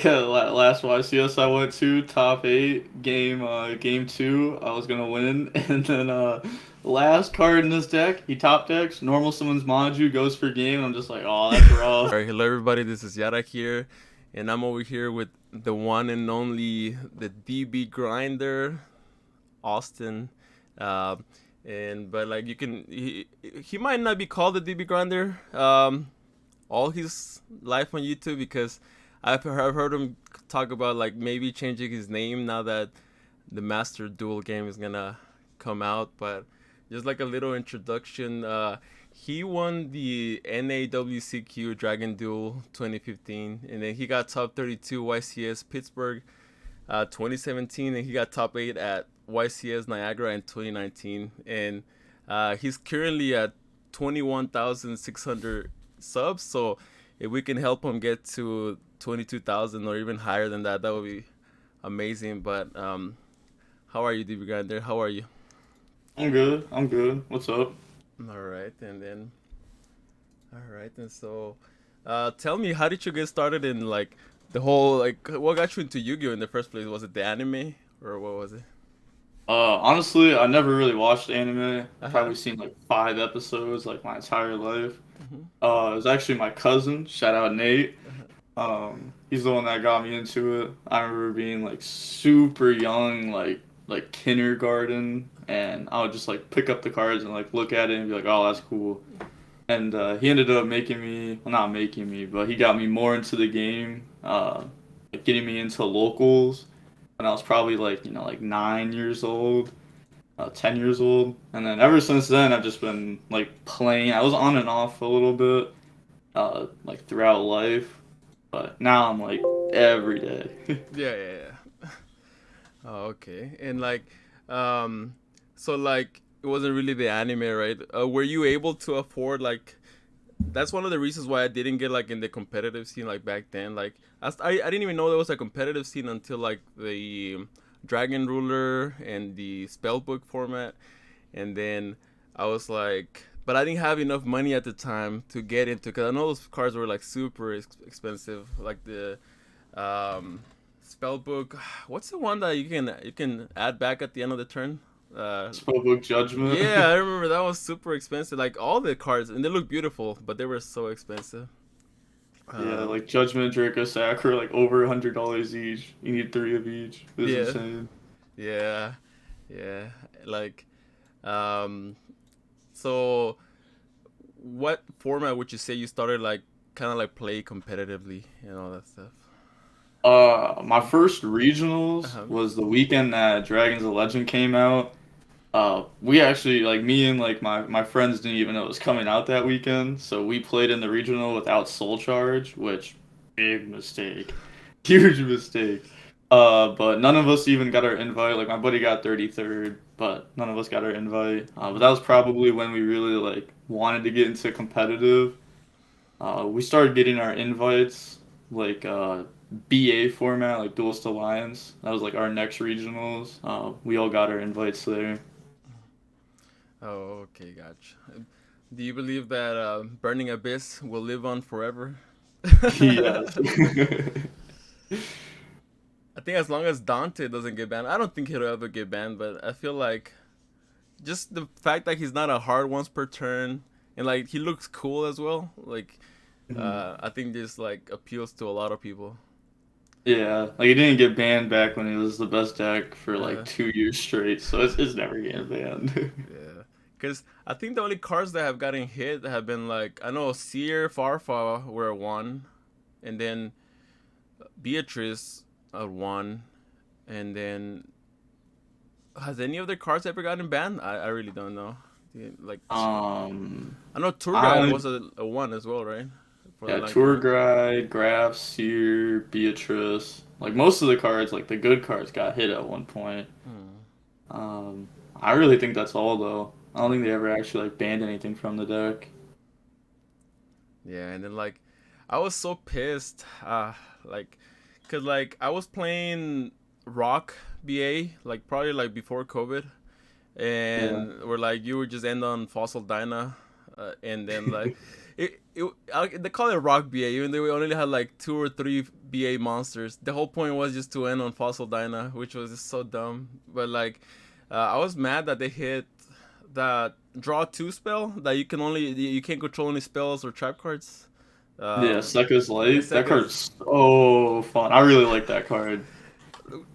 Yeah, last YCS I went to top eight game two. I was gonna win, and then last card in this deck, he top decks normal summons Maju, goes for game. And I'm just like, oh, that's rough. All right, hello everybody. This is Yata here, and I'm over here with the one and only the DB grinder, Austin. Um, and but like you can, he might not be called the DB grinder all his life on YouTube because I've heard him talk about like maybe changing his name now that the Master Duel game is gonna come out. But just like a little introduction, he won the NAWCQ Dragon Duel 2015, and then he got top 32 YCS Pittsburgh 2017, and he got top 8 at YCS Niagara in 2019, and he's currently at 21,600 subs. So if we can help him get to 22,000 or even higher than that, that would be amazing. But how are you, DB Grinder? How are you? I'm good. I'm good. What's up? All right, and so, tell me, how did you get started in like the whole like what got you into Yu-Gi-Oh in the first place? Was it the anime or what was it? Honestly, I never really watched anime. Uh huh. Probably seen like 5 episodes like my entire life. Hmm. It was actually my cousin. Shout out Nate. Uh-huh. He's the one that got me into it. I remember being like super young, like kindergarten, and I would just like pick up the cards and like look at it and be like, "Oh, that's cool." And he ended up making me, well, not making me, but he got me more into the game, like getting me into locals when I was probably like 9 years old, 10 years old, and then ever since then I've just been like playing. I was on and off a little bit, like throughout life. But now I'm like every day. Yeah, yeah, yeah. Oh, okay. And like, um, so like it wasn't really the anime, right? Were you able to afford like? That's one of the reasons why I didn't get like in the competitive scene like back then. Like I didn't even know there was a competitive scene until like the Dragon Ruler and the Spellbook format, and then I was like, but I didn't have enough money at the time to get into because I know those cards were like super expensive, like the um, Spellbook. What's the one that you can add back at the end of the turn? Uh, Spellbook Judgment. yeah, I remember that was super expensive. Like all the cards, and they look beautiful, but they were so expensive. Yeah, Um, like Judgment, Draco, Sack are like over $100 each. You need three of each. It was yeah, insane. yeah, yeah. Like, um, so what format would you say you started like kind of like play competitively and all that stuff? My first regionals Uh-huh. was the weekend that Dragons of Legend came out. We actually like me and like my friends didn't even know it was coming out that weekend, so we played in the regional without Soul Charge, which big mistake, huge mistake. But none of us even got our invite. Like my buddy got 33rd, but none of us got our invite. But that Hmm. was probably when we really like wanted to get into competitive. We started getting our invites like BA format, like Duelist Alliance. That was like our next regionals. We all got our invites there. Oh, okay, gotcha. Do you believe that Burning Abyss will live on forever? Yes. I think as long as Dante doesn't get banned, I don't think he'll ever get banned. But I feel like just the fact that he's not a hard once per turn, and like he looks cool as well. Like Mhm. I think this like appeals to a lot of people. Yeah, like he didn't get banned back when he was the best deck for like Uh, 2 years straight, so it's never getting banned. yeah, because I think the only cards that have gotten hit have been like I know Seer, Farfa were one, and then Beatrice one, and then has any of their cards ever gotten banned? I really don't know. Yeah, like I know Tour Guide I was a one as well, right? For the Yeah, line Tour format. Guide, Graf, Seer, Beatrice. Like most of the cards, like the good cards, got hit at one point. Hmm. I really think that's all though. I don't think they ever actually like banned anything from the deck. Yeah, and then like I was so pissed. Like, cause like I was playing Rock BA like probably like before COVID, Yeah. and we're like you would just end on Fossil Dyna, and then like They call it Rock BA, even though we only had like 2 or 3 BA monsters. The whole point was just to end on Fossil Dyna, which was just so dumb. But like, I was mad that they hit that draw 2 spell that you can't control any spells or trap cards. Yeah, Sekka's The Light. That second, card's so fun. I really like that card.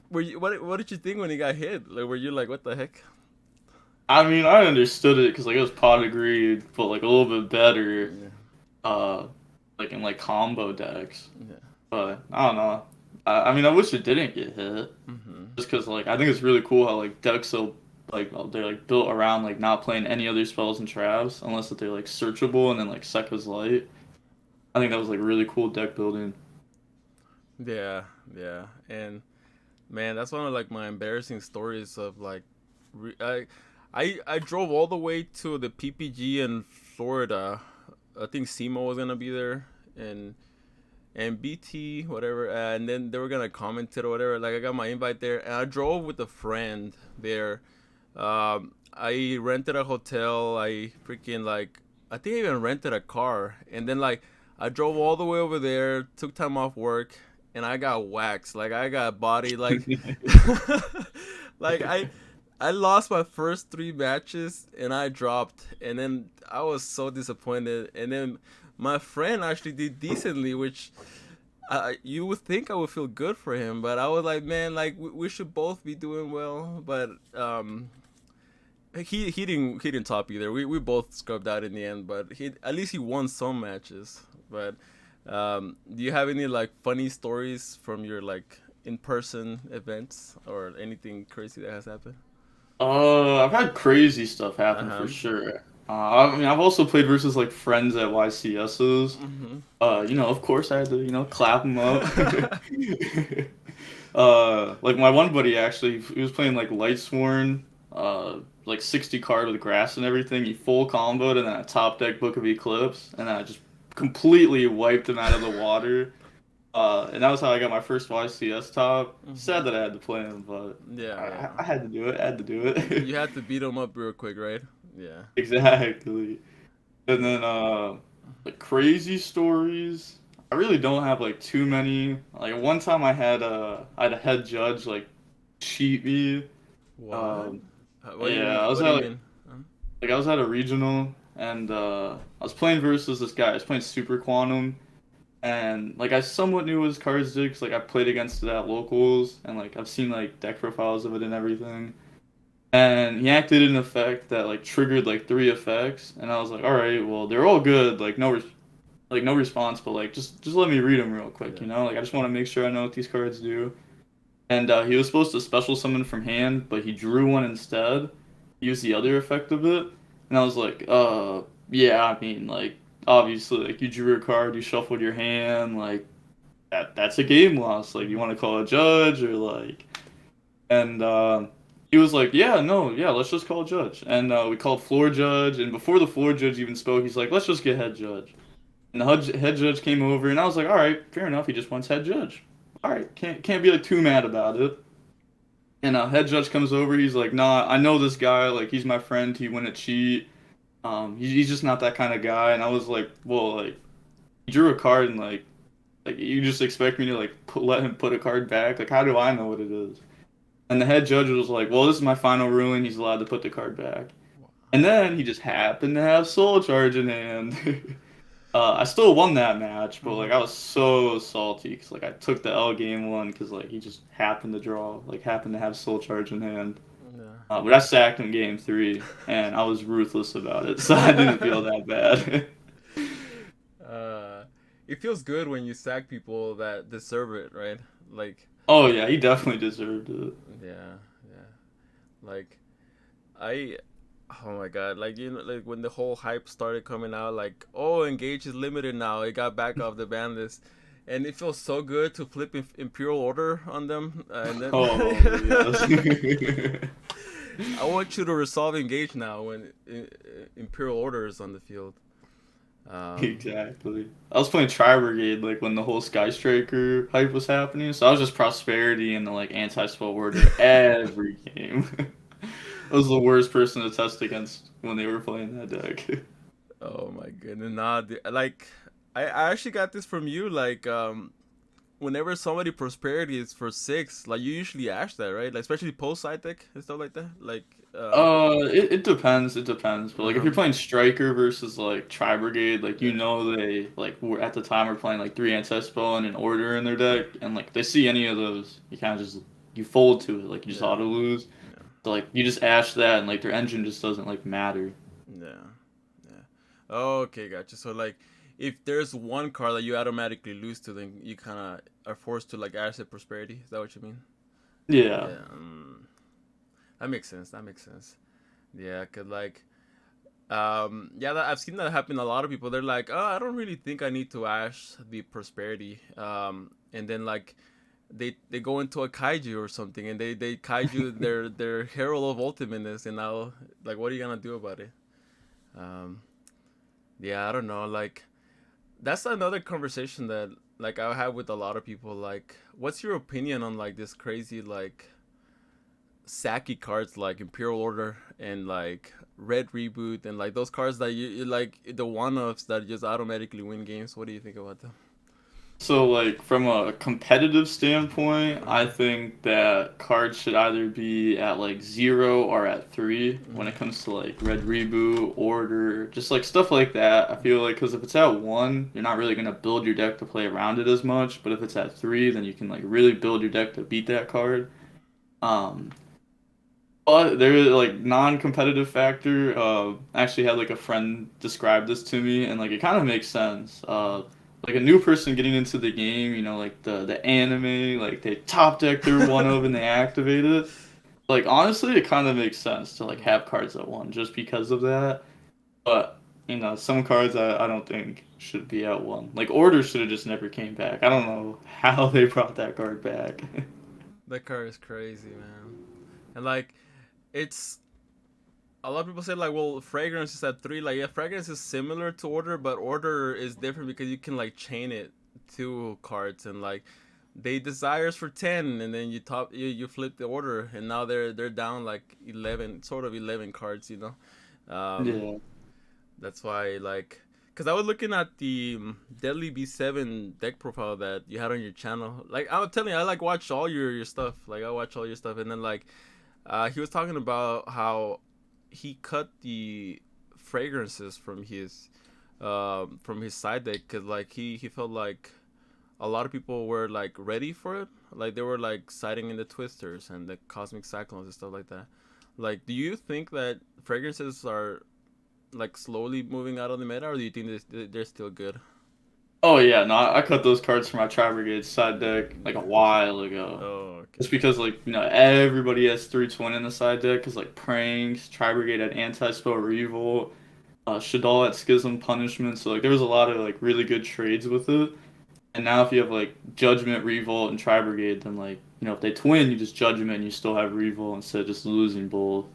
what did you think when he got hit? Like, were you like, what the heck? I mean, I understood it because like it was pot agreed, but like a little bit better, Yeah, uh, like in like combo decks. yeah. But I don't know. I mean, I wish it didn't get hit, Mm-hmm. just because like I think it's really cool how like decks so like they're like built around like not playing any other spells and traps unless that they're like searchable and then like Sekka's Light. I think that was like really cool deck building. Yeah, yeah, and man, that's one of like my embarrassing stories of like, I drove all the way to the PPG in Florida. I think SEMO was gonna be there, and BT whatever, and then they were gonna comment it or whatever. Like I got my invite there, and I drove with a friend there. I rented a hotel. I freaking like I think I even rented a car, and then like I drove all the way over there, took time off work, and I got waxed. Like I got body like like I lost my first 3 matches and I dropped, and then I was so disappointed. And then my friend actually did decently, which you would think I would feel good for him, but I was like, man, like we should both be doing well. But he didn't top either. We both scrubbed out in the end, but he at least he won some matches. But do you have any like funny stories from your like in person events or anything crazy that has happened? I've had crazy stuff Uh happen for huh. sure. I mean, I've also played versus like friends at YCSs. Mm-hmm. Of course I had to, clap them up. Like my one buddy actually, he was playing like Lightsworn, like 60 card with grass and everything. He full comboed and then a top deck Book of Eclipse, and then I just completely wiped him out of the water. And that was how I got my first YCS top. Mm-hmm. Sad that I had to play him, but Yeah, I, yeah. I had to do it. I had to do You it. had to beat him up real quick, right? Yeah. Exactly. And Yeah. then like crazy stories. I really don't have like too many. Like one time I had a head judge like cheat me. What? Um What do you yeah, mean? What do you mean? Huh? I was at a regional and I was playing versus this guy. I was playing Super Quantum and like I somewhat knew what his cards did because like I played against it at locals and like I've seen like deck profiles of it and everything. And he acted an effect that like triggered like 3 effects, and I was like, all right, well they're all good, like no response, but like just let me read them real quick, Yeah. like I just want to make sure I know what these cards do. And he was supposed to special summon from hand, but he drew one instead, used the other effect of it, and I was like, yeah, I mean like obviously like you drew a card, you shuffled your hand, like that's a game loss. Like you Mm-hmm. want to call a judge or like and he was like, "Yeah, no, yeah, let's just call judge." And we called floor judge. And before the floor judge even spoke, he's like, "Let's just get head judge." And the head judge came over, and I was like, "All right, fair enough. He just wants head judge. All right, can't be like too mad about it." And head judge comes over. He's like, "Nah, I know this guy. Like, he's my friend. He wouldn't cheat. He's just not that kind of guy." And I was like, "Well, like, he drew a card, and like you just expect me to like let him put a card back? Like, how do I know what it is?" And the head judge was like, "Well, this is my final ruling. He's allowed to put the card back." And then he just happened to have Soul Charge in hand. I still won that match, but Mm-hmm. like I was so salty because like I took the L game one because like he just happened to draw, like happened to have Soul Charge in hand. But I sacked him game three, and I was ruthless about it, so I didn't feel Yeah. that bad. uh, it feels good when you sack people that deserve it, right? Like, Oh yeah, he definitely deserved it. yeah, yeah. Like, I, oh my god, like like when the whole hype started coming out, like, oh, Engage is limited now. It got back off the ban list, and it feels so good to flip Imperial Order on them, and then Oh yes. I want you to resolve Engage now when Imperial Order is on the field. Um, Exactly. I was playing Tri Brigade like when the whole Sky Striker hype was happening, so I was just prosperity and the like anti-spell order every game. I was the worst person to test against when they were playing that deck. Oh my goodness, nah, like I actually got this from you. Like, whenever somebody prosperity is for 6, like you usually ask that, right? Like especially post side deck and stuff like that. Like, It depends. It depends. But like, if you're um, playing striker versus like tri brigade, like yeah, they like were at the time were playing like three anti-spell and an order in their deck, and like they see any of those, you kind of just you fold to it, like you just yeah, auto lose. yeah, So like you just ash that, and like their engine just doesn't like matter. yeah, yeah. Okay, gotcha. So like, if there's one card that you automatically lose to, then you kind of are forced to like asset prosperity. Is that what you mean? Yeah. Yeah, that makes sense. That makes sense. Yeah, cause like, yeah, I've seen that happen to a lot of people. They're like, oh, I don't really think I need to ash the prosperity. And then like, they go into a kaiju or something, and they kaiju their herald of ultimateness, and now like, what are you gonna do about it? Um, yeah, I don't know. Like, that's another conversation that like I have with a lot of people. Like, what's your opinion on like this crazy like sacky cards like Imperial Order and like Red Reboot and like those cards that you like the one-offs that just automatically win games? What do you think about them? So like from a competitive standpoint, I Uh-huh. think that cards should either be at like 0 or at 3 when it Mm-hmm. comes to like red reboot, order, just like stuff like that. I feel like because if it's at 1, you're not really gonna build your deck to play around it as much. But if it's at 3, then you can like really build your deck to beat that card. Um, but there is like non-competitive factor. I actually had like a friend describe this to me, and like it kind of makes sense. Like a new person getting into the game, like the anime, like they top deck their one of and they activate it. Like honestly, it kind of makes sense to like have cards at 1 just because of that. But some cards I don't think should be at 1. Like Order should have just never came back. I don't know how they brought that card back. That card is crazy, man. And like, it's a lot of people say like, well, fragrance is at 3. Like, yeah, fragrance is similar to order, but order is different because you can like chain it to cards, and like they desires for 10, and then you flip the order, and now they're down like 11, sort of 11 cards, um Yeah. that's why, like, because I was looking at the Deadly B7 deck profile that you had on your channel. Like, I'm telling you, I like watch all your stuff. Like, I watch all your stuff, and then like, he was talking about how he cut the fragrances from his side deck, because like he felt like a lot of people were like ready for it. Like, they were like siding in the twisters and the cosmic cyclones and stuff like that. Like, do you think that fragrances are like slowly moving out of the meta, or do you think they're still good? Oh yeah, no, I cut those cards from my Tri Brigade side deck like a Yeah. while ago. Oh, It's okay. because like everybody has 320 in the side deck because like pranks, Tri Brigade had anti spell revolt, Shadal had schism punishment. So like there was a lot of like really good trades with it. And now if you have like Judgment, Revolt, and Tri Brigade, then like if they twin, you just Judgment and you still have Revolt instead of just losing both.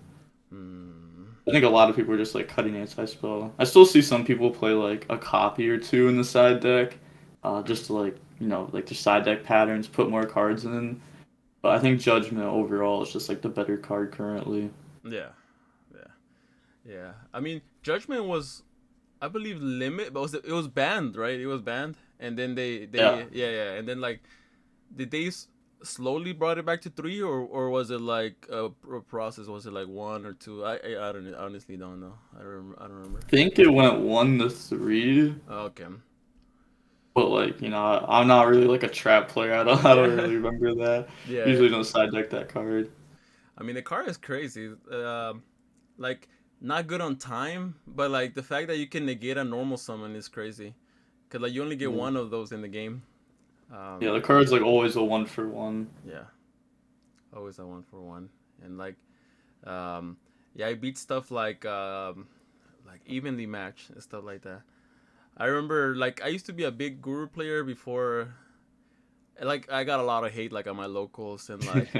Hmm. I think a lot of people are just like cutting anti-spell. I still see some people play like a copy or two in the side deck, just to like like their side deck patterns, put more cards in. But I think Judgment overall is just like the better card currently. Yeah. Yeah. Yeah. I mean, Judgment was, I believe, limit, but it was banned, right? It was banned, and then Yeah, yeah, yeah, and then like, did they slowly brought it back to 3, or was it like a process? Was it like 1 or 2? I don't honestly don't know. I don't remember. I think it went 1 to 3, Okay. but like I'm not really like a trap player. I don't Yeah. really remember that. Yeah. Yeah. Usually don't side deck that card. I mean, the car is crazy. Like, not good on time, but like the fact that you can negate a normal summon is crazy. Cause like you only get Yeah, one of those in the game. yeah, Um, the card's like always a 1 for 1. yeah, always a 1 for 1, and like, um, yeah, I beat stuff like evenly match and stuff like that. I remember like I used to be a big guru player before. Like, I got a lot of hate like on my locals, and like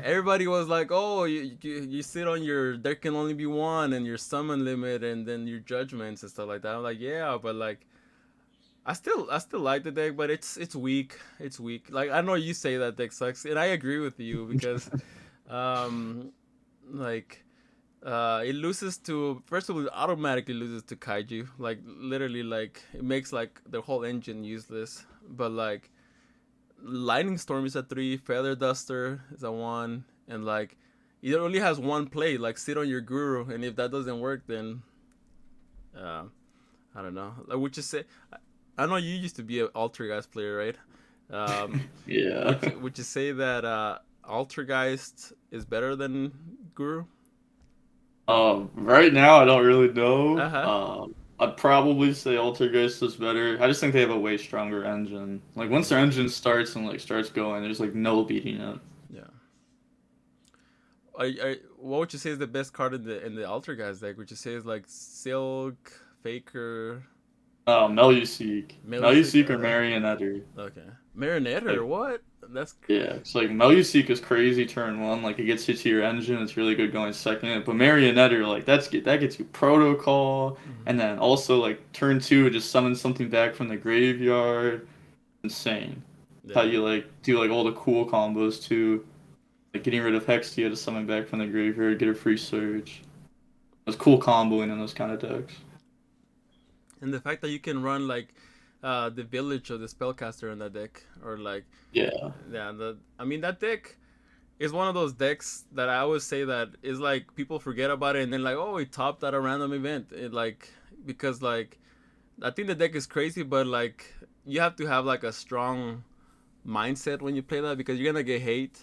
everybody was like, "Oh, you sit on your there can only be one, and your summon limit, and then your judgments and stuff like that." I'm like, "Yeah, but like I still like the deck, but it's weak. It's weak. Like, I know you say that deck sucks, and I agree with you because, um, like It loses to, first of all, it automatically loses to kaiju. Like literally, like it makes like the whole engine useless. But like lightning storm is a 3, feather duster is a 1, and like it only has one play. Like sit on your guru, and if that doesn't work, then uh, I don't know. Like would you say? I know you used to be an Altergeist player, right? Um, Yeah. would you say that Altergeist is better than Guru? Right now I don't really Uh know. huh. I'd probably say Altergeist is better. I just think they have a way stronger engine. Like once their Yeah. engine starts and like starts going, there's like no beating it. Yeah. What would you say is the best card in the Altergeist deck? Would you say is like Silk, Faker, Meluseek. Melusic? Meluseek or Marionette. Okay. Marionette? Like What? That's yeah, it's like Meluseek is crazy turn one, like it gets hit to your engine, it's really good going second. But Marionette, like that gets you protocol, mhm. and then also like turn two, it just summons something back from the graveyard. Insane. How Yeah. you like do like all the cool combos too. Like getting rid of Hextia to summon back from the graveyard, get a free surge. It's cool comboing in those kind of decks. And the fact that you can run like the village of the spellcaster in that deck, or like Yeah. yeah, I mean that deck is one of those decks that I always say that is like people forget about it and then like oh it topped at a random event. It like because like I think the deck is crazy, but like you have to have like a strong mindset when you play that because you're gonna get hate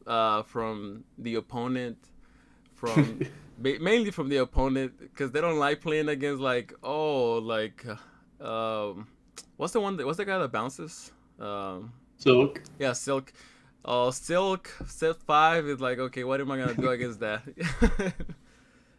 from the opponent, from mainly from the opponent because they don't like playing against like oh like what's the one that, what's the guy that bounces So yeah Silk. Oh, Silk set 5 is like okay, what am I gonna do against that?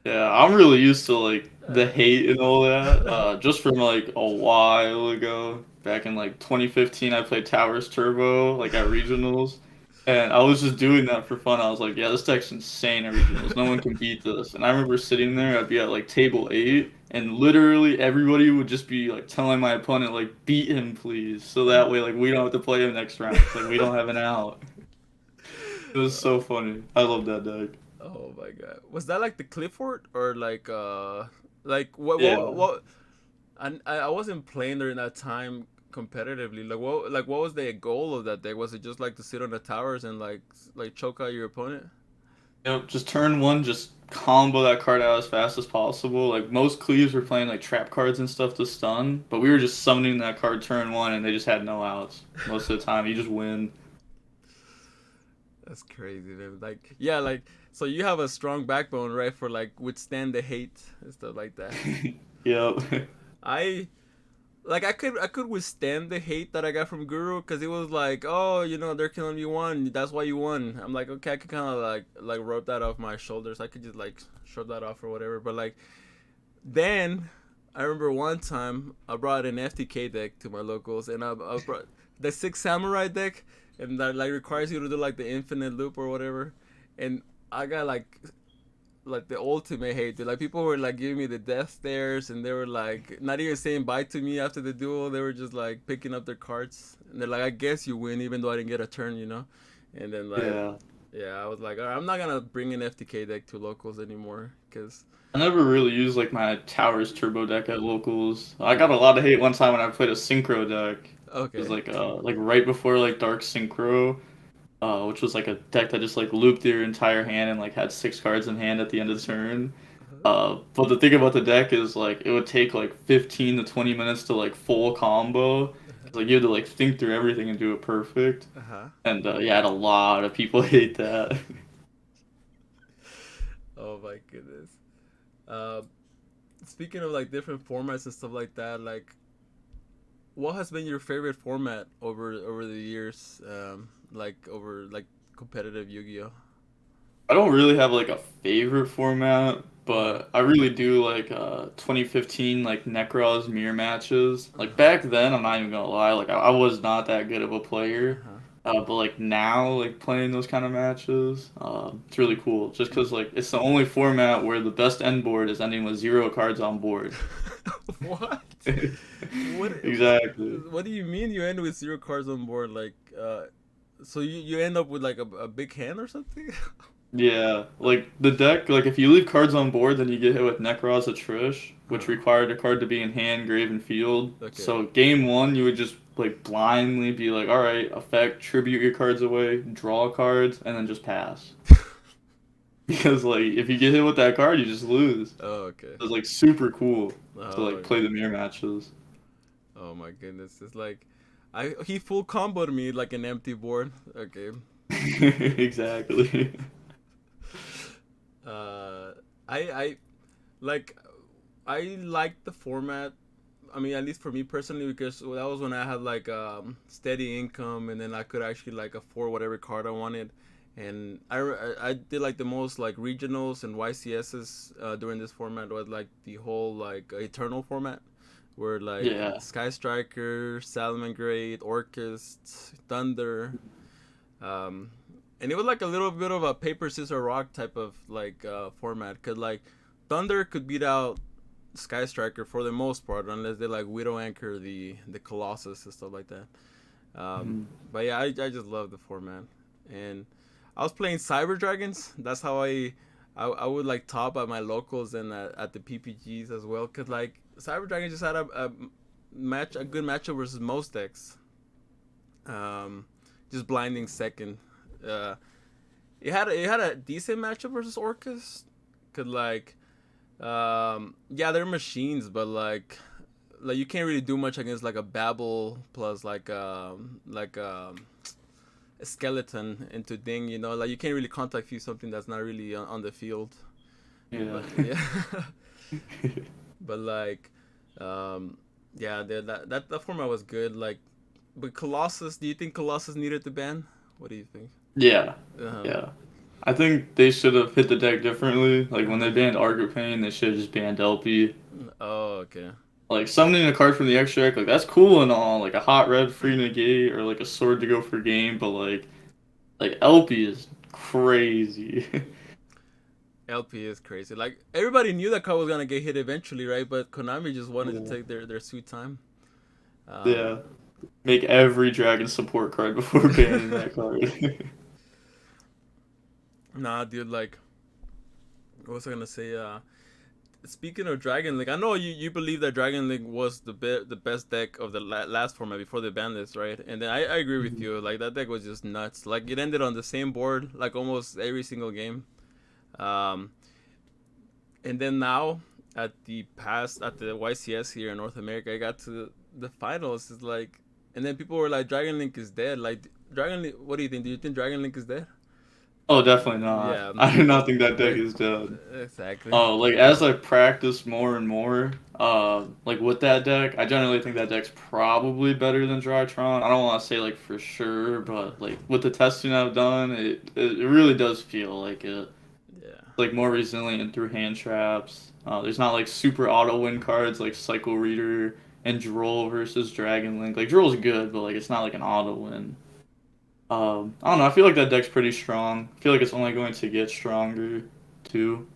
yeah, I'm really used to like the uh, hate and all that. Just from like a while ago, back in like 2015, I played Towers Turbo like at regionals, and I was just doing that for fun. I was like, yeah, this deck's insane at regionals. No one can beat this. And I remember sitting there, I'd be at like table 8, and literally everybody would just be like telling my opponent like, beat him, please, so that way like we don't have to play him next round. It's like we don't have an out. It was so funny. I love that deck. oh my god, was that like the Clifford or like Yeah. what I wasn't playing during that time competitively. What was the goal of that deck? Was it just like to sit on the towers and like choke out your opponent? Yep, just turn one, just combo that card out as fast as possible. Like most cleaves were playing like trap cards and stuff to stun, but we were just summoning that card turn one and they just had no outs. Most of the time, you just win. That's crazy, man. Like yeah, like so you have a strong backbone, right, for like withstand the hate and stuff like that. Yep. I like I could withstand the hate that I got from Guru because it was like, oh, they're killing you one, that's why you won. I'm like, okay, I could kind of like rub that off my shoulders. I could just like shrug that off or whatever. But like then I remember one time I brought an FTK deck to my locals and I brought the Six Samurai deck and that like requires you to do like the infinite loop or whatever. And I got like the ultimate hate, dude. Like people were like giving me the death stares, and they were like not even saying bye to me after the duel. They were just like picking up their cards, and they're like, "I guess you win," even though I didn't get a turn. And then like, Yeah. yeah, I was like, all right, I'm not gonna bring an FTK deck to locals anymore, cause I never really used like my Towers Turbo deck at locals. I got yeah, a lot of hate one time when I played a Synchro deck. It was okay, like right before like Dark Synchro. Which was like a deck that just like looped your entire hand and like had 6 cards in hand at the end of the turn. But the thing about the deck is like it would take like 15 to 20 minutes to like full combo. Like you had to like think through everything and do it perfect. uh huh. And yeah, I had a lot of people hate that. Oh my goodness. Uh, Speaking of like different formats and stuff like that, like what has been your favorite format over the years? Like over like competitive Yu-Gi-Oh. I don't really have like a favorite format, Uh huh. but I really do like 2015 like Necros mirror matches. Uh Like huh. back then, I'm not even gonna lie, like I was not that good of a Uh player. huh. But like now, like playing those kind of matches, it's really cool. Just because like it's the only format where the best end board is ending with 0 cards on board. What? What? Exactly. What do you mean you end with 0 cards on board? Like, so you end up with like a big hand or something? Yeah, like the deck, like if you leave cards on board, then you get hit with Necros Trish, which Huh. required a card to be in hand, grave, and field. Okay. So game one, you would just like blindly be like, all right, effect, tribute your cards away, draw cards, and then just pass. Because like if you get hit with that card, you just lose. Oh, okay. It's like super cool to Oh, like play the mirror matches. oh my goodness. It's like, he full comboed me like an empty board. Okay. Exactly. Uh, I like I like the format. I mean, at least for me personally, because that was when I had like steady income, and then I could actually like afford whatever card I wanted. And I did like the most like regionals and YCSs during this format was like the whole like eternal format, where like Yeah. Sky Striker, Salamangreat, Orchist, Thunder, um, and it was like a little bit of a paper scissors rock type of like format. Cause like Thunder could beat out Sky Striker for the most part, unless they like Widow Anchor the Colossus and stuff like that. Um, Mhm. but yeah, I just love the format, and I was playing Cyber Dragons. That's how I would like top at my locals and at the PPGs as well. Cause like Cyber Dragons just had a good matchup versus most decks. Um, just blinding second. Uh, it had a decent matchup versus Orcus. Could like yeah, they're machines, but like you can't really do much against like a Babel plus a skeleton into Ding. You know, like you can't really contact view something that's not really on the field. Yeah. But yeah, but like um yeah, that format was good. Like, but Colossus, do you think Colossus needed the ban? What do you think? Yeah. Uh-huh. Yeah. I think they should have hit the deck differently. Like when they Uh-huh. banned Argopane, they should have just banned LP. Oh, okay. Like summoning a card from the extract, like that's cool and all, like a hot red free negate or like a sword to go for game, but like LP is crazy. LP is crazy. Like everybody knew that card was gonna get hit eventually, right? But Konami just wanted to Yeah. take their sweet time. Um, Yeah. Make every dragon support card before banning that card. nah, dude. Like, what was I gonna say? Speaking of Dragon Link, I know you believe that Dragon Link was the best deck of the last format before they banned this, right? And then I agree with you. Like that deck was just nuts. Like it ended on the same board, like almost every single game. Um, and then now at the YCS here in North America, I got to the finals. It's like, and then people were like, Dragon Link is dead. Like Dragon Link, what do you think? Do you think Dragon Link is dead? Oh, definitely not. Yeah, I do not think that deck is dead. exactly. Like as I practice more and more, like with that deck, I generally think that deck's probably better than Drytron. I don't want to say like for sure, but like with the testing I've done, it really does feel like it. Yeah. Like more resilient through hand traps. There's not like super auto win cards like Cycle Reader and Droll versus Dragon Link. Like Droll's good, but like it's not like an auto win. I don't know. I feel like that deck's pretty strong. I feel like it's only going to get stronger too.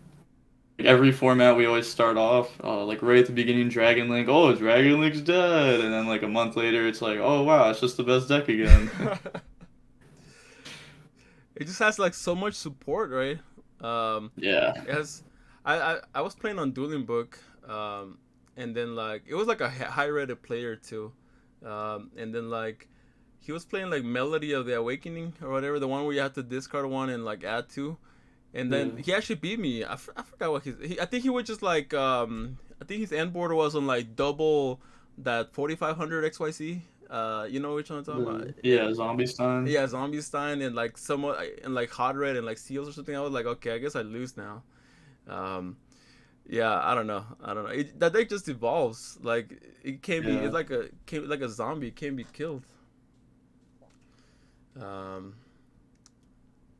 Like every format we always start off like right at the beginning, Dragon Link. Oh, Dragon Link's dead, and then like a month later, it's like, oh wow, it's just the best deck again. It just has like so much support, right? Yeah. It has. I was playing on Dueling Book, and then like it was like a high rated player too, and then like he was playing like Melody of the Awakening or whatever, the one where you have to discard one and like add two, and then Yeah. he actually beat me. I forgot what I think he was just like I think his end border was on like double that 4500 XYZ. You know which one I'm talking about? Yeah, Zombie Stein. Yeah, Zombie Stein and like somewhat and like Hot Red and like Seals or something. I was like, okay, I guess I lose now. Um, yeah, I don't know. I don't know. That deck just evolves. Like it can't be. Yeah. It's like a zombie. It can't be killed. Um,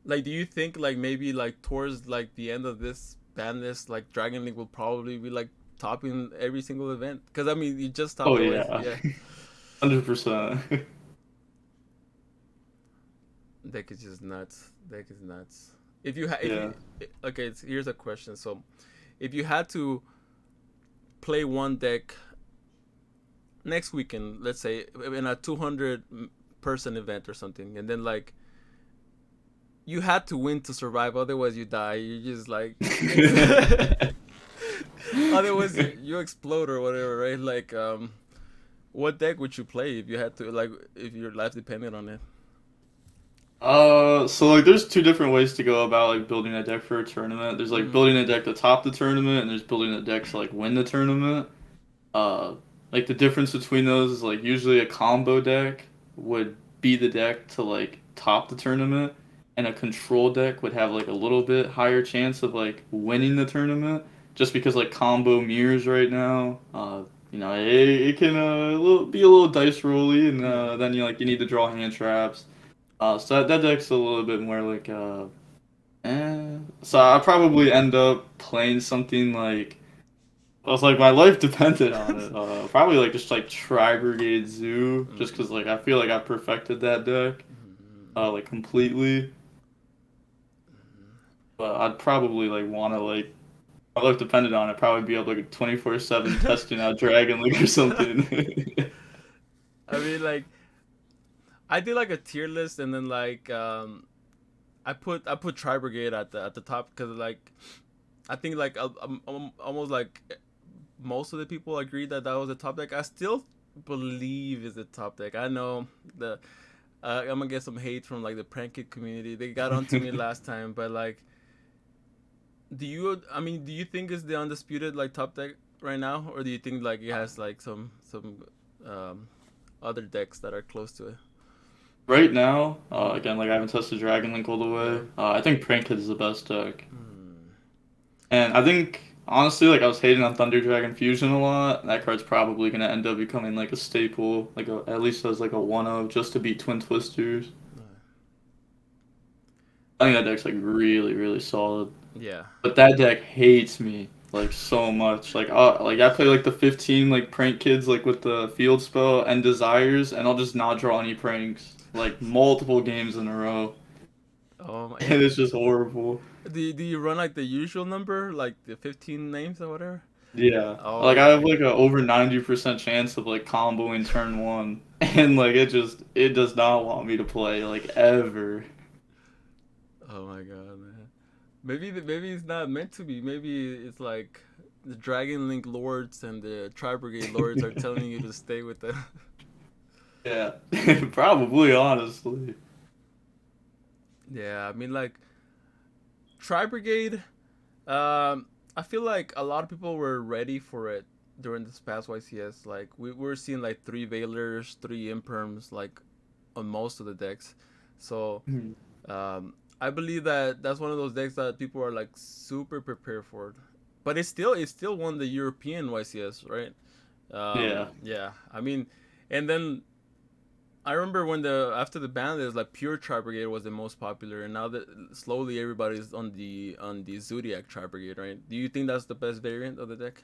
like, do you think like maybe like towards like the end of this ban list, like Dragon League will probably be like topping every single event? Because I mean, you just topped Oh the way. yeah. Yeah, 100%. deck is just nuts. Deck is nuts. If Yeah. you okay, here's a question. So, if you had to play one deck next weekend, let's say in a 200 person event or something, and then like you had to win to survive, otherwise you die. You just like otherwise you explode or whatever, right? Like what deck would you play if you had to, like, if your life depended on it? So like there's two different ways to go about like building a deck for a tournament. There's like Mm. building a deck to top the tournament, and there's building a deck to like win the tournament. Uh, like the difference between those is like usually a combo deck would be the deck to like top the tournament, and a control deck would have like a little bit higher chance of like winning the tournament, just because like combo mirrors right now. It can be a little dice rolly, and Yeah. then you need to draw hand traps. So that deck's a little bit more like So Yeah. I probably end up playing something like. I was like, my life depended on it. Probably like just like Tri Brigade Zoo, just Mm. because like I feel like I perfected that deck, Mm. like completely. But I'd probably like want to like my life depended on it. Probably be up like 24/7 testing out Dragon League or something. I mean, like, I did like a tier list, and then like I put Tri Brigade at the top because like I think like almost like most of the people agreed that that was the top deck. I still believe is the top deck. I know the I'm gonna get some hate from like the prank kid community. They got onto me last time, but like, do you? I mean, do you think it's the undisputed like top deck right now, or do you think like it has like some um, other decks that are close to it? Right now, Mm. again, like I haven't tested Dragon Link all the Yeah. way. I think Prank Kid is the best deck. Mm. And I think honestly, like I was hating on Thunder Dragon Fusion a lot. That card's probably gonna end up becoming like a staple, at least as like a one of just to beat Twin Twisters. I think that deck's like really, really solid. Yeah. But that deck hates me like so much. Like I play like the 15 like prank kids like with the field spell and desires, and I'll just not draw any pranks like multiple games in a row, Yeah. and it's just horrible. Do you run like the usual number, like the 15 names or whatever? Yeah. Oh Like I have my like a god. over 90% chance of like comboing turn one. And like it does not want me to play like ever. Oh my god, man. Maybe it's not meant to be. Maybe it's like the Dragon Link Lords and the Tri Brigade Lords are telling you to stay with them. Yeah. Probably honestly. Yeah, I mean like Tri Brigade. I feel like a lot of people were ready for it during this past YCS. Like we were seeing like three Veilers, three Imperms, like on most of the decks. So Hmm. I believe that that's one of those decks that people are like super prepared for. But it still won the European YCS, right? Yeah. Yeah, I mean, and then I remember when the after the ban, there's like pure Tri Brigade was the most popular, and now that slowly everybody's on the Zodiac Tri Brigade, right? Do you think that's the best variant of the deck?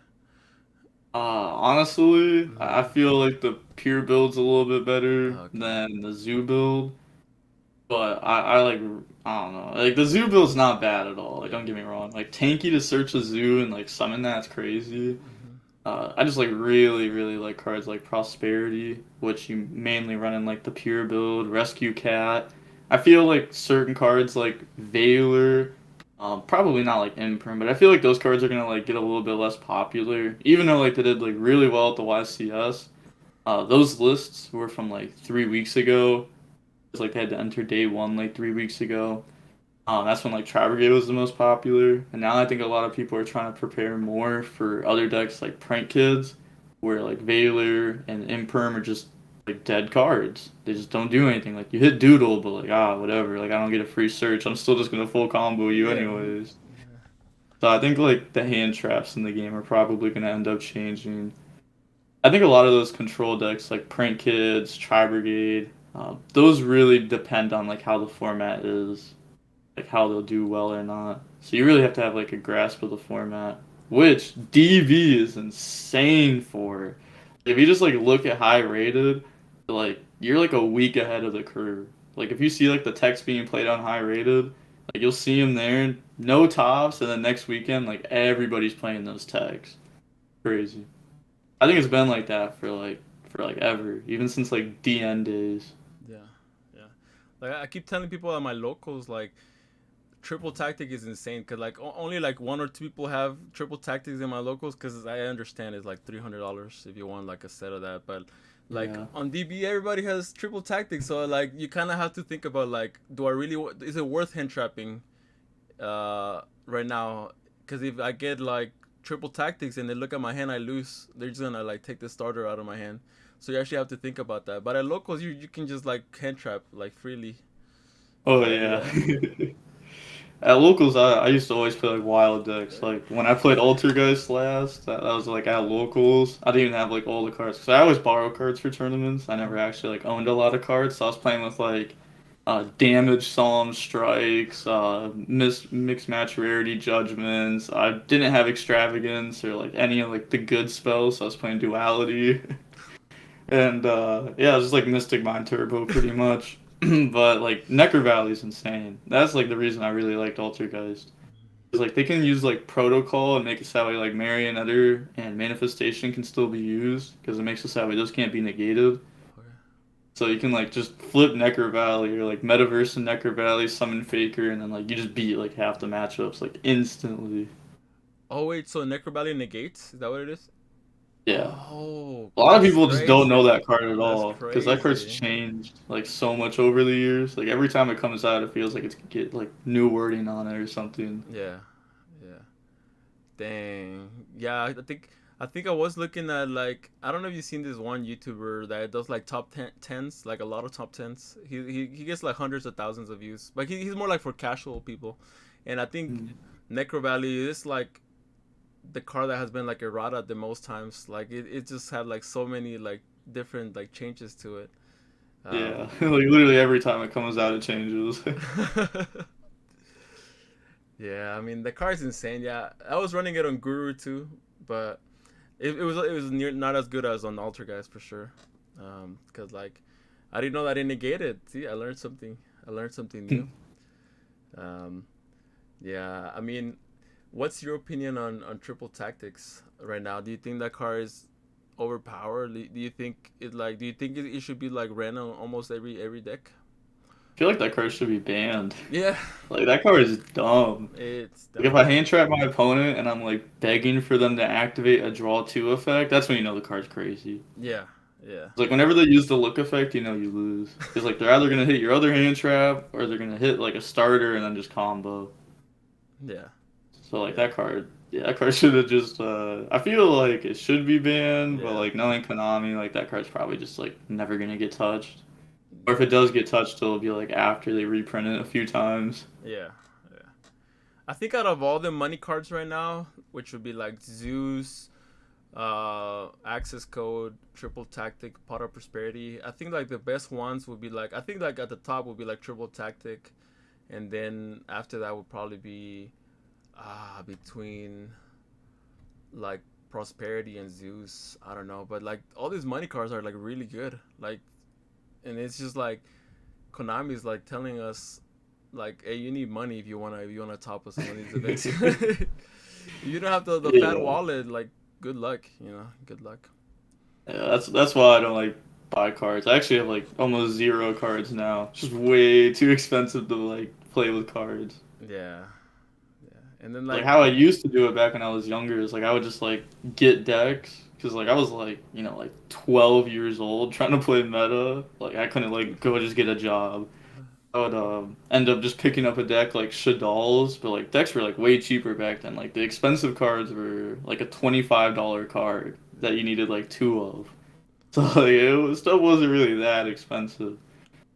Honestly, I Mm-hmm. feel like the pure build's a little bit better Okay. than the zoo build. But I like I don't know. Like the zoo build's not bad at all. Like Yeah. don't get me wrong. Like tanky to search a zoo and like summon that's crazy. Mm-hmm. I just like really, really like cards like Prosperity, which you mainly run in like the pure build, Rescue Cat. I feel like certain cards like Veiler, probably not like Imperm, but I feel like those cards are gonna like get a little bit less popular, even though like they did like really well at the YCS. Those lists were from like 3 weeks ago. It's like they had to enter day one like 3 weeks ago. That's when like Trigate was the most popular, and now I think a lot of people are trying to prepare more for other decks like Prank Kids, where like Veiler and Imperm are just like dead cards. They just don't do anything. Like you hit Doodle, but like whatever. Like I don't get a free search. I'm still just gonna full combo you Yeah. anyways. So I think like the hand traps in the game are probably gonna end up changing. I think a lot of those control decks like Prank Kids, Tri Brigade, those really depend on like how the format is, like how they'll do well or not. So you really have to have like a grasp of the format, which DV is insane for. If you just like look at high rated, like you're like a week ahead of the curve. Like if you see like the text being played on high rated, like you'll see them there, no tops, and then next weekend like everybody's playing those tags. Crazy. I think it's been like that for like ever, even since like DN days. Yeah. Yeah. Like I keep telling people at my locals, like triple tactic is insane because like only like one or two people have triple tactics in my locals because I understand it's like $300 if you want like a set of that, but like Yeah. on DB everybody has triple tactics, so like you kind of have to think about like, do I really is it worth hand trapping right now? Because if I get like triple tactics and they look at my hand, I lose. They're just gonna like take the starter out of my hand. So you actually have to think about that. But at locals, you can just like hand trap like freely. Oh But yeah. yeah, At locals, I used to always play like wild decks. Like when I played Altergeist last, that was like at locals. I didn't even have like all the cards because I always borrow cards for tournaments. I never actually like owned a lot of cards, so I was playing with like damage, psalm strikes, mixed match rarity judgments. I didn't have extravagance or like any of like the good spells, so I was playing duality. And yeah, it was just like Mystic Mind Turbo pretty much. But like Necker Valley's insane. That's like the reason I really liked Altergeist. Is like they can use like protocol and make it so like Marionetter and manifestation can still be used because it makes it so those can't be negated. okay. So you can like just flip Necker Valley or like Metaverse and Necker Valley, summon Faker, and then like you just beat like half the matchups like instantly. Oh wait, so Necrobally negates? Is that what it is? Yeah. Oh, A lot of that's people just don't know crazy. that card at That's all because that card's crazy. changed like so much over the years. Like every time it comes out, it feels like it's get like new wording on it or something. Yeah, yeah. Dang. Yeah, I think I was looking at like, I don't know if you've seen this one YouTuber that does like top tens, like a lot of top tens. He gets like hundreds of thousands of views, but he's more like for casual people, and I think Mm. Necro Valley is like the car that has been like errata the most times. Like it just had like so many like different like changes to it. Yeah, Um, like literally every time it comes out, it changes. yeah, I mean the car is insane. Yeah, I was running it on Guru too, but it was not as good as on Alter Guys for sure. Because like I didn't know that it negated. See, I learned something. I learned something new. Um, yeah, I mean, what's your opinion on triple tactics right now? Do you think that car is overpowered? Do you think it like? Do you think it should be like ran on almost every deck? I feel like that card should be banned. Yeah, Like that card is dumb. it's Like if I dumb. hand trap my opponent and I'm like begging for them to activate a draw two effect, that's when you know the card's crazy. Yeah, yeah, It's like whenever they use the look effect, you know you lose. Because like they're either gonna hit your other hand trap or they're gonna hit like a starter and then just combo. yeah, So like yeah, that card, yeah, that card should have just. I feel like it should be banned, but yeah, like knowing Konami, like that card's probably just like never gonna get touched. Or if it does get touched, it'll be like after they reprint it a few times. yeah, yeah. I think out of all the money cards right now, which would be like Zeus, access code, triple tactic, pot of prosperity, I think like the best ones would be like, I think like at the top would be like triple tactic, and then after that would probably be between like prosperity and Zeus. I don't know, but like all these money cards are like really good. Like, and it's just like Konami is like telling us like, hey, you need money if you wanna top up some of these events. You don't have the fat Yeah, wallet. Like, good luck. Good luck. yeah, that's why I don't like buy cards. I actually have like almost zero cards now. It's just way too expensive to like play with cards. Yeah, yeah. And then Like like, how I used to do it back when I was younger is like I would just like get decks because like I was like like 12 years old trying to play meta. Like I couldn't like go just get a job. I would end up just picking up a deck like Shadal's, but like decks were like way cheaper back then. Like the expensive cards were like a $25 card that you needed like two of. So like stuff wasn't really that expensive.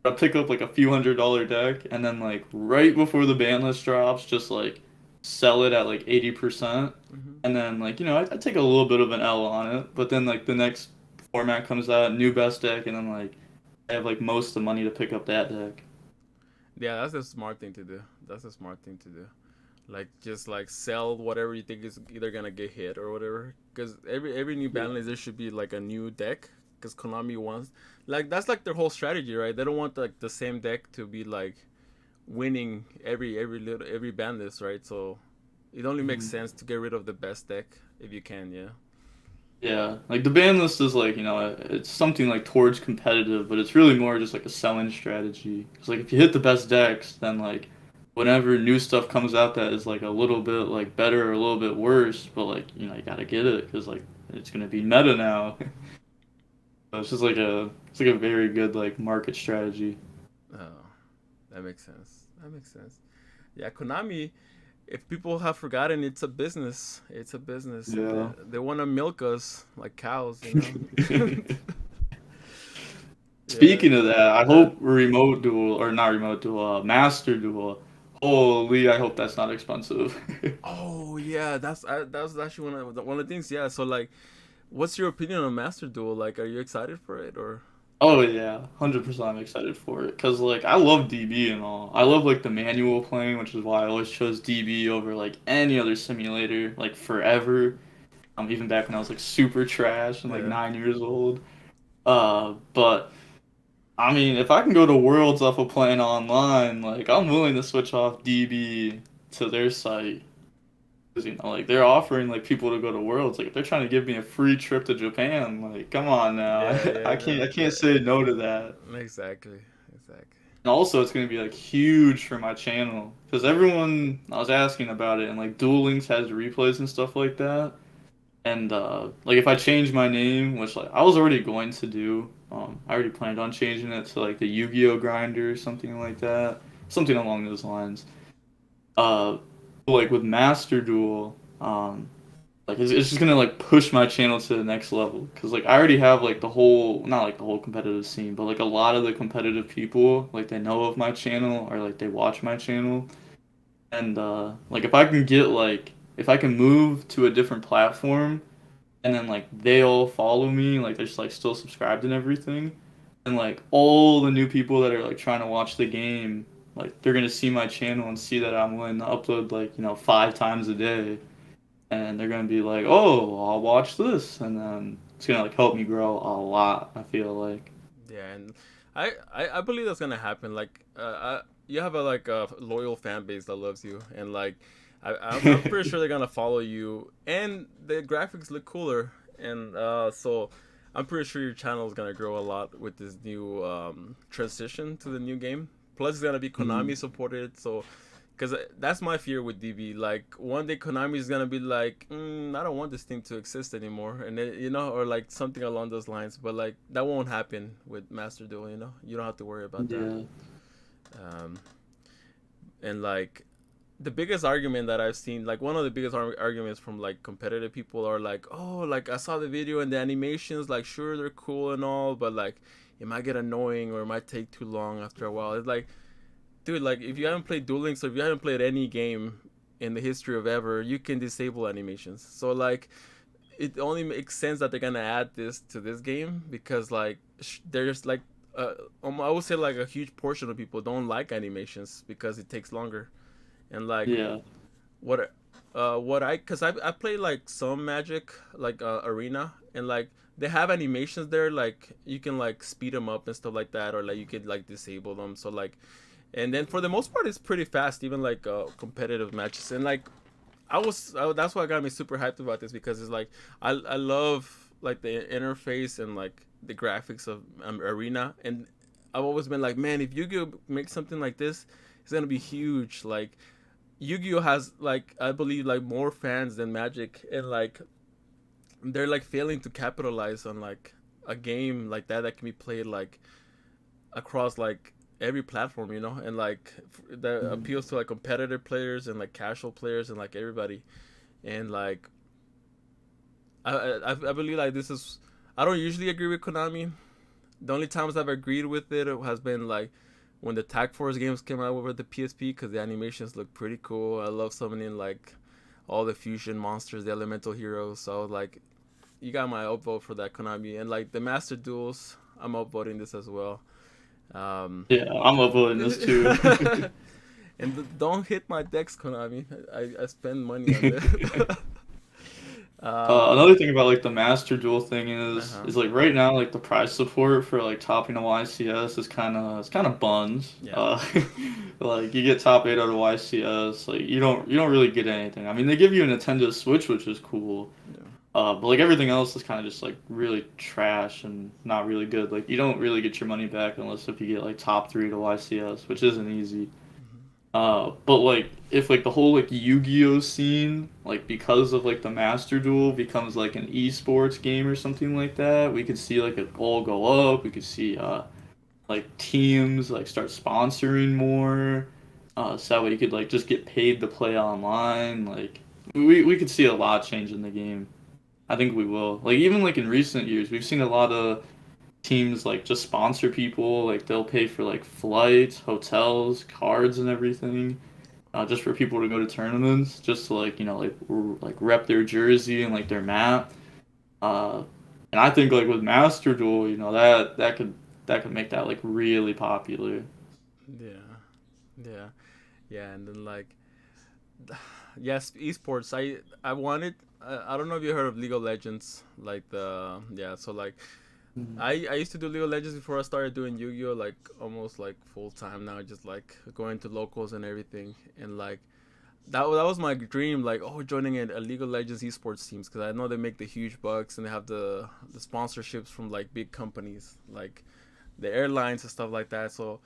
I'd pick up like a few $100 deck and then like right before the ban list drops, just like sell it at like 80%. mm-hmm. And then like, I take a little bit of an L on it, but then like the next format comes out, new best deck, and then like I have like most of the money to pick up that deck. Yeah, that's a smart thing to do. That's a smart thing to do. Like, just like sell whatever you think is either gonna get hit or whatever. Because every new Yeah. ban list there should be like a new deck. Because Konami wants, like, that's like their whole strategy, right? They don't want like the same deck to be like winning every ban list, right? So it only makes Mhm. sense to get rid of the best deck if you can. Yeah. Yeah, like the ban list is like, it's something like towards competitive, but it's really more just like a selling strategy. Because like if you hit the best decks, then like whenever new stuff comes out that is like a little bit like better or a little bit worse, but like, you gotta get it because like it's gonna be meta now. So it's like a very good like market strategy. Oh, that makes sense. That makes sense. Yeah, Konami. If people have forgotten, it's a business. It's a business, and Yeah. they want to milk us like cows, you know. Yeah. Speaking of that, I Uh, hope remote duel or not remote duel, master duel. Holy, I hope that's not expensive. oh yeah, that's actually one of the things. Yeah. So like, what's your opinion on Master Duel? Like, are you excited for it or? Oh yeah, 100% I'm excited for it cuz like I love DB and all. I love like the manual playing, which is why I always chose DB over like any other simulator like forever. Even back when I was like super trash and like Yeah. 9 years old. But I mean, if I can go to Worlds off of playing online, like I'm willing to switch off DB to their site. 'Cause, like they're offering like people to go to Worlds. Like if they're trying to give me a free trip to Japan, like come on now. Yeah. I Yeah. can't I can't say no to that. Exactly. Exactly. And also, it's going to be like huge for my channel because everyone I was asking about it, and like Duel Links has replays and stuff like that. And like if I change my name, which like I was already going to do, I already planned on changing it to like the Yu-Gi-Oh grinder or something like that, something along those lines. Uh, like with Master Duel, like it's just gonna like push my channel to the next level because like I already have like the whole not like the whole competitive scene but like a lot of the competitive people like they know of my channel or like they watch my channel and like if I can move to a different platform and then like they all follow me like they're just like still subscribed and everything and like all the new people that are like trying to watch the game like they're gonna see my channel and see that I'm willing to upload like 5 times a day and they're gonna be like, "Oh, I'll watch this," and then it's gonna like help me grow a lot. I feel like. Yeah, and I believe that's gonna happen. Like, you have a like a loyal fan base that loves you, and like, I'm pretty sure they're gonna follow you, and the graphics look cooler, and so I'm pretty sure your channel is gonna grow a lot with this new transition to the new game. Plus, it's gonna be Mm, Konami supported, so because that's my fear with DB. Like one day Konami is gonna be like, I don't want this thing to exist anymore, and then, or like something along those lines. But like that won't happen with Master Duel. You don't have to worry about that. yeah. Um, and like the biggest argument that I've seen, like one of the biggest arguments from like competitive people are like, oh, like I saw the video and the animations, like sure they're cool and all, but like it might get annoying or it might take too long after a while. It's like, dude, like if you haven't played Duel Links or if you haven't played any game in the history of ever, you can disable animations. So like, it only makes sense that they're gonna add this to this game because like there's like, I would say like a huge portion of people don't like animations because it takes longer. And like Yeah. what I play like some Magic like Arena and like they have animations there like you can like speed them up and stuff like that or like you could like disable them so like and then for the most part it's pretty fast even like competitive matches and like that's why got me super hyped about this because it's like I love like the interface and like the graphics of Arena and I've always been like man if Yu-Gi-Oh makes something like this it's gonna be huge like Yu-Gi-Oh has like I believe like more fans than Magic and like they're like failing to capitalize on like a game like that can be played like across like every platform, and like that Mm, appeals to like competitive players and like casual players and like everybody. And like I believe like this is I don't usually agree with Konami. The only times I've agreed with it has been like when the Tag Force games came out with the PSP because the animations look pretty cool. I love summoning like all the fusion monsters, the elemental heroes. So I was like, you got my upvote for that Konami and like the Master Duels. I'm upvoting this as well. Um, yeah, I'm uploading this too. and don't hit my decks, Konami. I spend money on this. um, Another thing about like the Master Duel thing is uh-huh. is like right now like the prize support for like topping a YCS is kind of buns. Yeah. Like you get top 8 out of YCS, like you don't really get anything. I mean they give you a Nintendo Switch which is cool, Yeah. But like everything else is kind of just like really trash and not really good. Like you don't really get your money back unless if you get like top three to YCS, which isn't easy. But like if like the whole like Yu-Gi-Oh scene, like because of like the Master Duel becomes like an esports game or something like that, we could see like it all go up. We could see like teams like start sponsoring more. So that way you could like just get paid to play online. Like we could see a lot change in the game. I think we will. Like even like in recent years, we've seen a lot of teams like just sponsor people. Like they'll pay for like flights, hotels, cards, and everything, just for people to go to tournaments, just to like like rep their jersey and like their map. Uh, and I think like with Master Duel, that could make that like really popular. Yeah, yeah, yeah, and then like yes, esports. I wanted. I don't know if you heard of League of Legends. Like the yeah. So like Mhm. I used to do League of Legends before I started doing Yu-Gi-Oh, like almost like full time now, just like going to locals and everything, and like that was my dream, like oh joining a League of Legends esports teams because I know they make the huge bucks and they have the sponsorships from like big companies like the airlines and stuff like that. So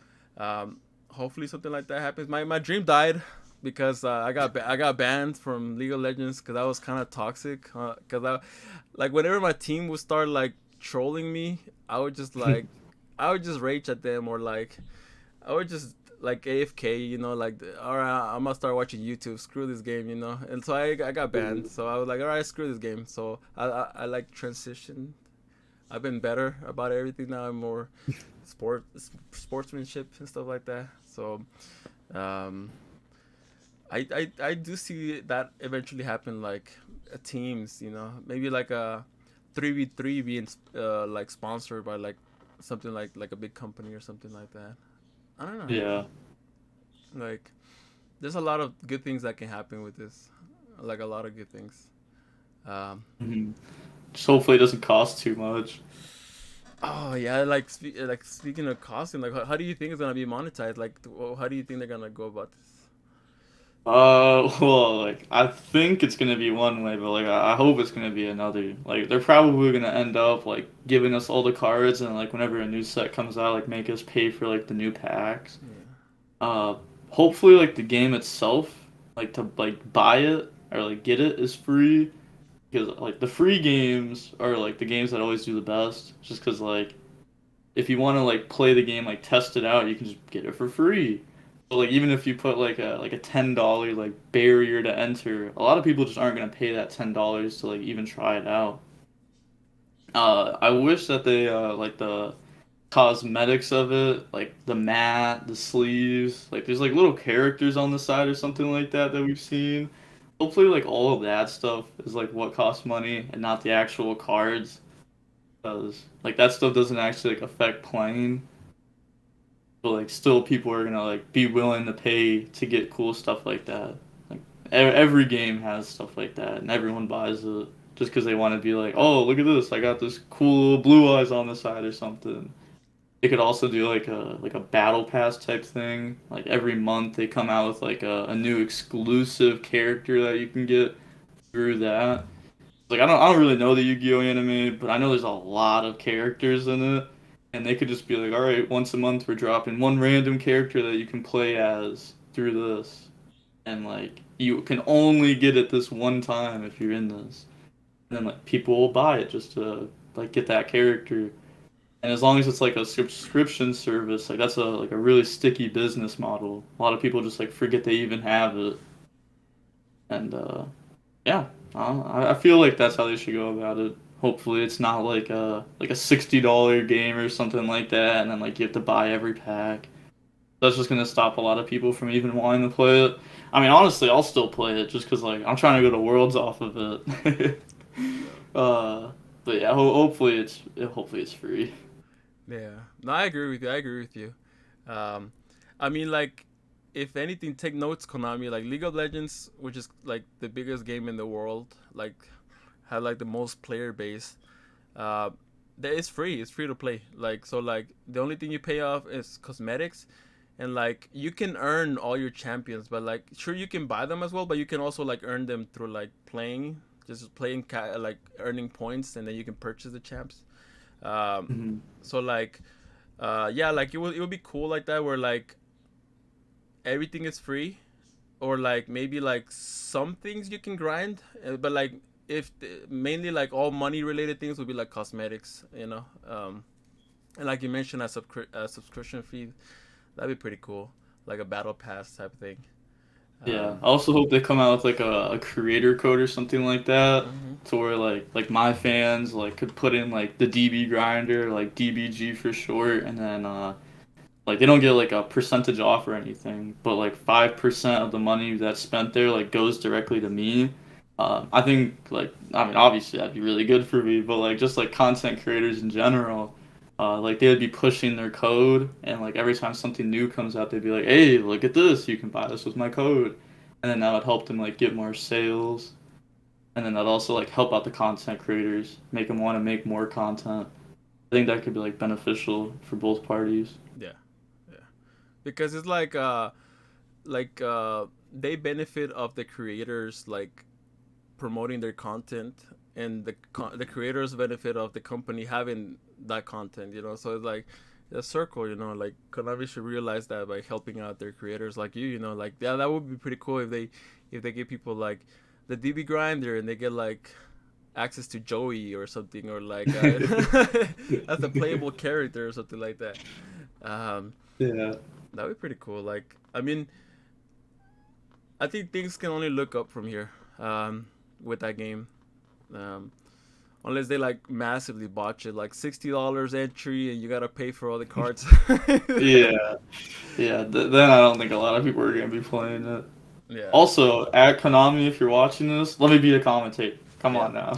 hopefully something like that happens. My dream died because I got banned from League of Legends because I was kind of toxic. Because I like whenever my team would start like trolling me, I would just like I would just rage at them or like I would just like AFK, like all right, I'm gonna start watching YouTube. Screw this game, And so I got banned. So I was like, all right, screw this game. So I like transition. I've been better about everything now. I'm more sportsmanship and stuff like that. So um, I do see that eventually happen like teams, maybe like a 3v3 being like sponsored by like something like a big company or something like that. I don't know. Yeah. Like there's a lot of good things that can happen with this. Like a lot of good things. Um, Mhm. Just hopefully it doesn't cost too much. oh yeah, like speaking of costing, like how do you think it's gonna be monetized? Like how do you think they're gonna go about this? Well, like I think it's gonna be one way, but like I hope it's gonna be another. Like they're probably gonna end up like giving us all the cards and like whenever a new set comes out, like make us pay for like the new packs. Yeah. Uh, Hopefully like the game itself, like to like buy it or like get it is free because like the free games are like the games that always do the best. Just because like if you want to like play the game, like test it out, you can just get it for free. So like even if you put like a $10 like barrier to enter, a lot of people just aren't gonna pay that $10 to like even try it out. I wish that they like the cosmetics of it, like the mat, the sleeves, like there's like little characters on the side or something like that we've seen. Hopefully like all of that stuff is like what costs money and not the actual cards. Because like that stuff doesn't actually like affect playing. But like still people are gonna like be willing to pay to get cool stuff like that. Like every game has stuff like that and everyone buys it just because they want to be like, oh, look at this, I got this cool little blue eyes on the side or something. They could also do like a battle pass type thing. Like every month they come out with like a new exclusive character that you can get through that. Like I don't really know the Yu-Gi-Oh anime, but I know there's a lot of characters in it, and they could just be like, all right, once a month we're dropping one random character that you can play as through this, and like you can only get it this one time if you're in this, and then like people will buy it just to like get that character, and as long as it's like a subscription service, like that's a really sticky business model. A lot of people just like forget they even have it, and yeah, I feel like that's how they should go about it. Hopefully, it's not like a $60 game or something like that, and then like you have to buy every pack. That's just gonna stop a lot of people from even wanting to play it. I mean, honestly, I'll still play it just because like I'm trying to go to Worlds off of it. Yeah. uh, but yeah, hopefully it's free. Yeah. No, I agree with you. I agree with you. Um, I mean, like, if anything, take notes, Konami. Like League of Legends, which is like the biggest game in the world, like had like the most player base. Uh, that is free. It's free to play. Like so, like the only thing you pay off is cosmetics, and like you can earn all your champions. But like, sure, you can buy them as well, but you can also like earn them through like playing. just playing like earning points, and then you can purchase the champs. Um, Mhm. so like, yeah, like it would be cool like that, where like everything is free, or like maybe like some things you can grind, but like if mainly like all money related things would be like cosmetics, and like you mentioned, a subscription fee, that'd be pretty cool, like a battle pass type thing. Yeah, Um, I also hope they come out with like a creator code or something like that, mhm. to where like my fans like could put in like the DB grinder, like DBG for short, and then like they don't get like a percentage off or anything, but like 5% of the money that's spent there like goes directly to me. I think like I mean obviously that'd be really good for me, but like just like content creators in general, like they would be pushing their code, and like every time something new comes out, they'd be like, "Hey, look at this! You can buy this with my code," and then that would help them like get more sales, and then that'd also like help out the content creators, make them want to make more content. I think that could be like beneficial for both parties. Yeah, yeah, because it's like they benefit of the creators like promoting their content, and the creators benefit of the company having that content, so it's like a circle, like Konami should realize that by helping out their creators like like, yeah, that would be pretty cool if they give people like the DB grinder, and they get like access to Joey or something, or like as a playable character or something like that. um Yeah. that would be pretty cool. Like, I mean, I think things can only look up from here, with that game. Um, unless they like massively botch it, like $60 entry, and you gotta pay for all the cards. Yeah, yeah. Then I don't think a lot of people are gonna be playing it. Yeah, Also, at Konami, if you're watching this, let me be a commentator. Come yeah. on now.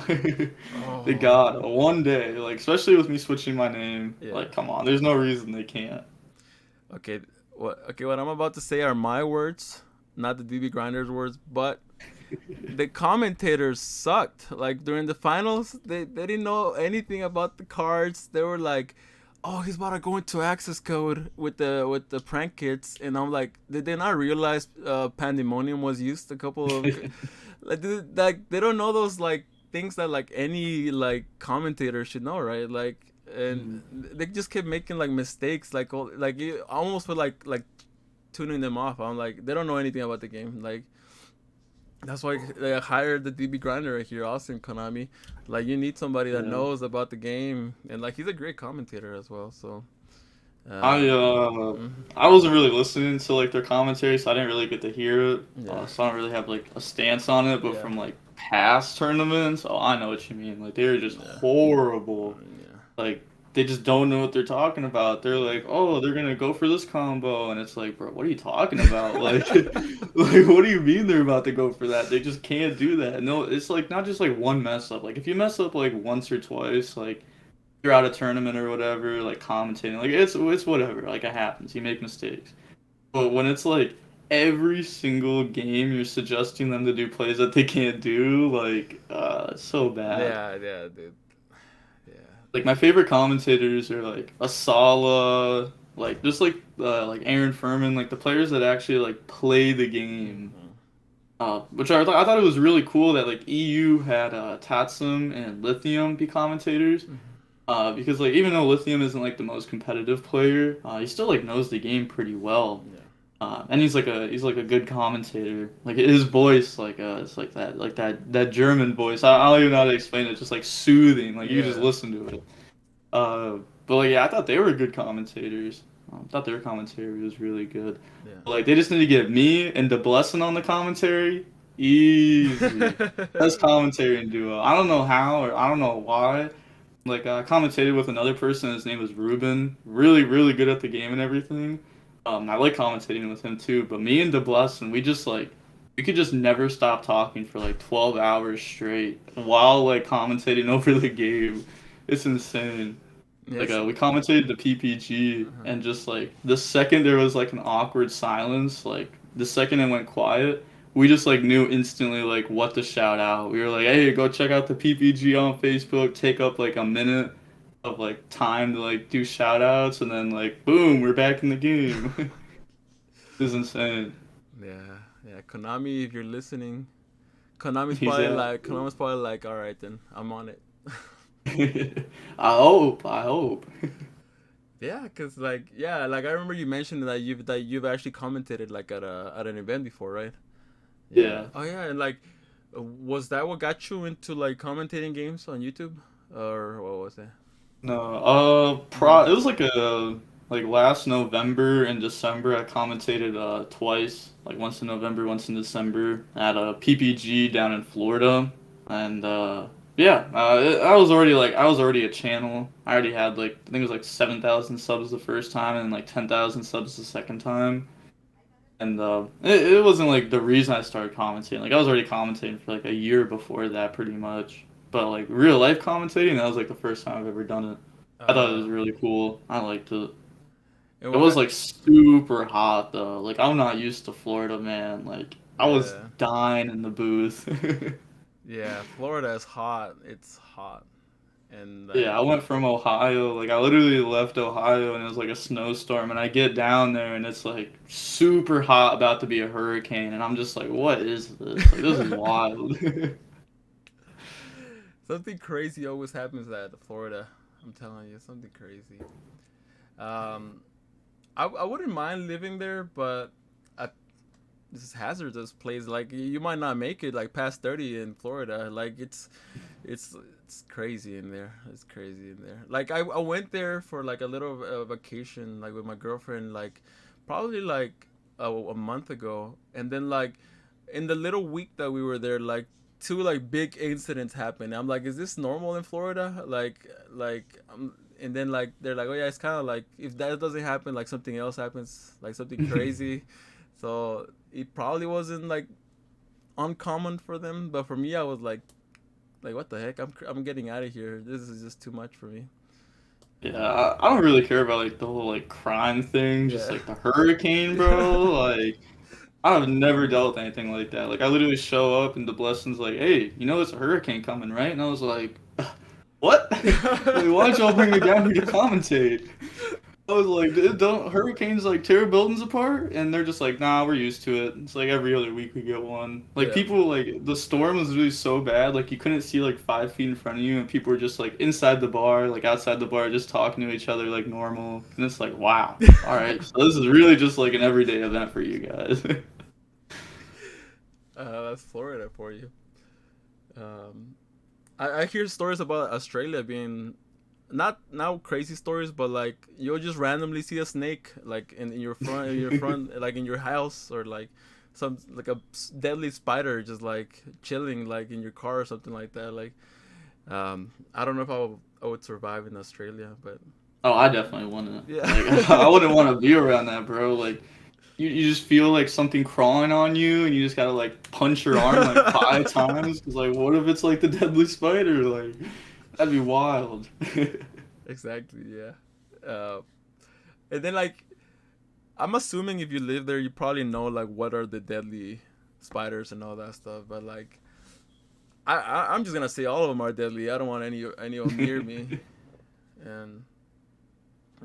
They Oh, got one day, like especially with me switching my name. yeah. Like, come on, there's no reason they can't. Okay, what I'm about to say are my words, not the DB Grinders words, but the commentators sucked. Like during the finals, they didn't know anything about the cards. They were like, "Oh, he's about to go into access code with the prank kits," and I'm like, did they not realize pandemonium was used a couple of like they don't know those like things that like any like commentator should know, right? Like, and Mhm. they just kept making like mistakes, like like you almost feel like tuning them off. I'm like, they don't know anything about the game, like. That's why they hired the DB grinder right here, Austin Konami. Like, you need somebody that Yeah. knows about the game, and like he's a great commentator as well. So, I um, uh mhm. I wasn't really listening to like their commentary, so I didn't really get to hear it. Yeah, So I don't really have like a stance on it. But yeah, from like past tournaments, oh, I know what you mean. Like they were just yeah, horrible. yeah, Like they just don't know what they're talking about. They're like, oh, they're gonna go for this combo, and it's like, bro, what are you talking about? Like, like what do you mean they're about to go for that? They just can't do that. No, it's like not just like one mess up. Like if you mess up like once or twice, like you're out of tournament or whatever, like commentating, like it's whatever. Like it happens. You make mistakes. But when it's like every single game you're suggesting them to do plays that they can't do, like it's so bad. yeah, yeah, dude. Yeah. Like my favorite commentators are like Asala, like Aaron Furman, like the players that actually like play the game. Mhm. Which I thought it was really cool that like EU had Tatsum and Lithium be commentators. Mhm. Because like even though Lithium isn't like the most competitive player, he still like knows the game pretty well. Yeah. And he's like a good commentator. Like his voice, it's like that German voice. I don't even know how to explain it. Just like soothing. Like you just Yeah. listen to it. But like yeah, I thought they were good commentators. I thought their commentary was really good. Yeah. But, like they just need to get me and the blessing on the commentary. Easy. Best commentary in duo. I don't know how or I don't know why. Like I commentated with another person. His name was Ruben. Really, really good at the game and everything. I like commentating with him too. But me and DeBlessin, we could just never stop talking for like 12 hours straight while like commentating over the game. It's insane. Like Yes. we commentated the PPG, Uh-huh. and just like the second there was like an awkward silence, like the second it went quiet, we just like knew instantly like what to shout out. We were like, "Hey, go check out the PPG on Facebook. Take up like a minute of like time to like do shout outs, and then like boom, we're back in the game." This is insane. Yeah. Yeah. Konami, if you're listening, Konami's probably like, all right then, I'm on it. I hope. Yeah, cause like yeah, like I remember you mentioned that you've actually commentated like at an event before, right? Yeah. Yeah. Oh yeah, and like, was that what got you into like commentating games on YouTube, or what was it? No, Mm-hmm. it was like last November and December. I commentated twice, like once in November, once in December at a PPG down in Florida, and yeah, I was already a channel. I already had like I think it was like 7,000 subs the first time and like 10,000 subs the second time. And it wasn't like the reason I started commentating. Like I was already commentating for like a year before that, pretty much. But like real life commentating, that was like the first time I've ever done it. I thought it was Uh, really cool. I liked it. and It what was got? like super hot though. Like I'm not used to Florida, man. Like I was Yeah, dying in the booth. yeah. Florida is hot. It's hot, and Yeah, I like, went from Ohio. Like I literally left Ohio and it was like a snowstorm and I get down there and it's like super hot about to be a hurricane and I'm just like, what is this? Like this is wild. something crazy always happens at Florida. I'm telling you, something crazy. Um, I wouldn't mind living there, but I, this is hazardous place. Like you might not make it like past 30 in Florida. Like it's it's crazy in there. It's crazy in there. Like I went there for like a little vacation like with my girlfriend like probably like a month ago, and then like in the little week that we were there like two like big incidents happened. I'm like, is this normal in Florida? And then like they're like, oh yeah, it's kind of like if that doesn't happen, like something else happens, like something crazy. So it probably wasn't like uncommon for them, but for me, I was like what the heck? I'm getting out of here. This is just too much for me. Yeah, I don't really care about like the whole like crime thing, just Yeah. like the hurricane, bro. Like I've never dealt with anything like that. Like I literally show up and the blessing's like, "Hey, you know it's a hurricane coming, right?" And I was like, "What? Like why'd y'all bring me down here to commentate?" I was like, Don't hurricanes like tear buildings apart?" And they're just like, "Nah, we're used to it. It's like every other week we get one." Like Yeah. people like the storm was really so bad, like you couldn't see like 5 feet in front of you, and people were just like inside the bar, like outside the bar, just talking to each other like normal. And it's like, wow, all right, so this is really just like an everyday event for you guys. That's Florida for you. Um, I hear stories about Australia being not now crazy stories, but like you'll just randomly see a snake like in your front, like in your house, or like some like a deadly spider just like chilling like in your car or something like that. Like, I don't know if I would survive in Australia, but Oh, I definitely wouldn't. yeah. Like I wouldn't want to be around that, bro. Like you just feel like something crawling on you and you just gotta like punch your arm like 5 times. Cause like what if it's like the deadly spider? Like that'd be wild. Exactly, yeah. Uh, and then like I'm assuming if you live there, you probably know like what are the deadly spiders and all that stuff. But like, I'm just gonna say all of them are deadly. I don't want any of them near me. And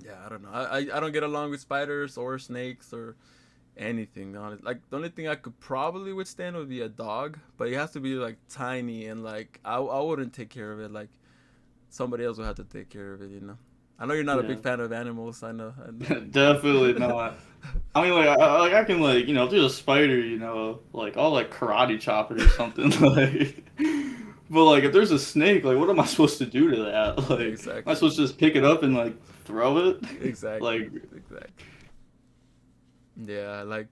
yeah, I don't know. I don't get along with spiders or snakes or anything. Honestly, like the only thing I could probably withstand would be a dog, but it has to be like tiny and like I wouldn't take care of it. Like somebody else would have to take care of it. You know. I know you're not a Yeah, big fan of animals. I know. I know. definitely not. I mean, like, I can like, if there's a spider, like, I'll like karate chop it or something, like. But like, if there's a snake, like, what am I supposed to do to that? Like, am I Exactly. supposed to just pick it up and like throw it? Exactly. Like, Exactly. Yeah, like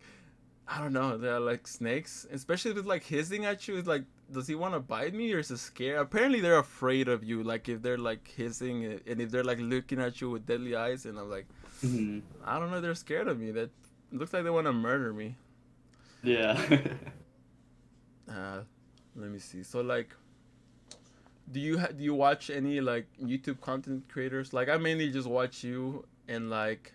I don't know. They're like snakes, especially if it's like hissing at you. It's like, does he want to bite me or is it scared? Apparently, they're afraid of you. Like if they're like hissing and if they're like looking at you with deadly eyes, and I'm like, mhm, I don't know. They're scared of me. That looks like they want to murder me. yeah. Uh, let me see. So like, do you watch any like YouTube content creators? Like I mainly just watch you and like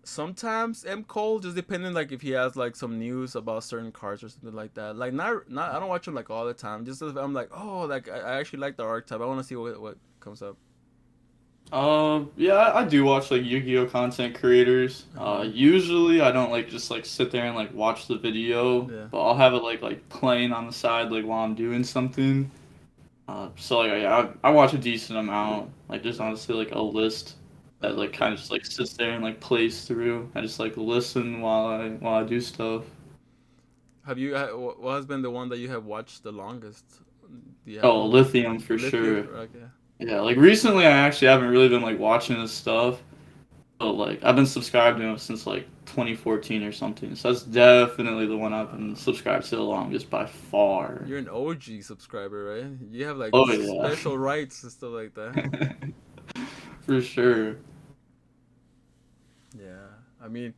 sometimes M Cole, just depending like if he has like some news about certain cards or something like that. Like not I don't watch him like all the time. Just if I'm like, oh, like I actually like the archetype. I want to see what comes up. Yeah, I do watch like Yu-Gi-Oh content creators. Uh-huh. Usually I don't like just like sit there and like watch the video, Yeah. but I'll have it like playing on the side like while I'm doing something. So like yeah, I watch a decent amount. Like there's honestly like a list that Oh, like okay. kind of just like sits there and like plays through. I just like listen while I do stuff. Have you? What has been the one that you have watched the longest? Do you have Oh, one? Lithium for Lithium. sure. Okay. Yeah, like recently I actually haven't really been like watching his stuff. But like I've been subscribed to him since like 2014 or something. So that's definitely the one I've been Wow. subscribed to the longest by far. You're an OG subscriber, right? You have like Oh yeah. special rights and stuff like that. For sure. Yeah. I mean,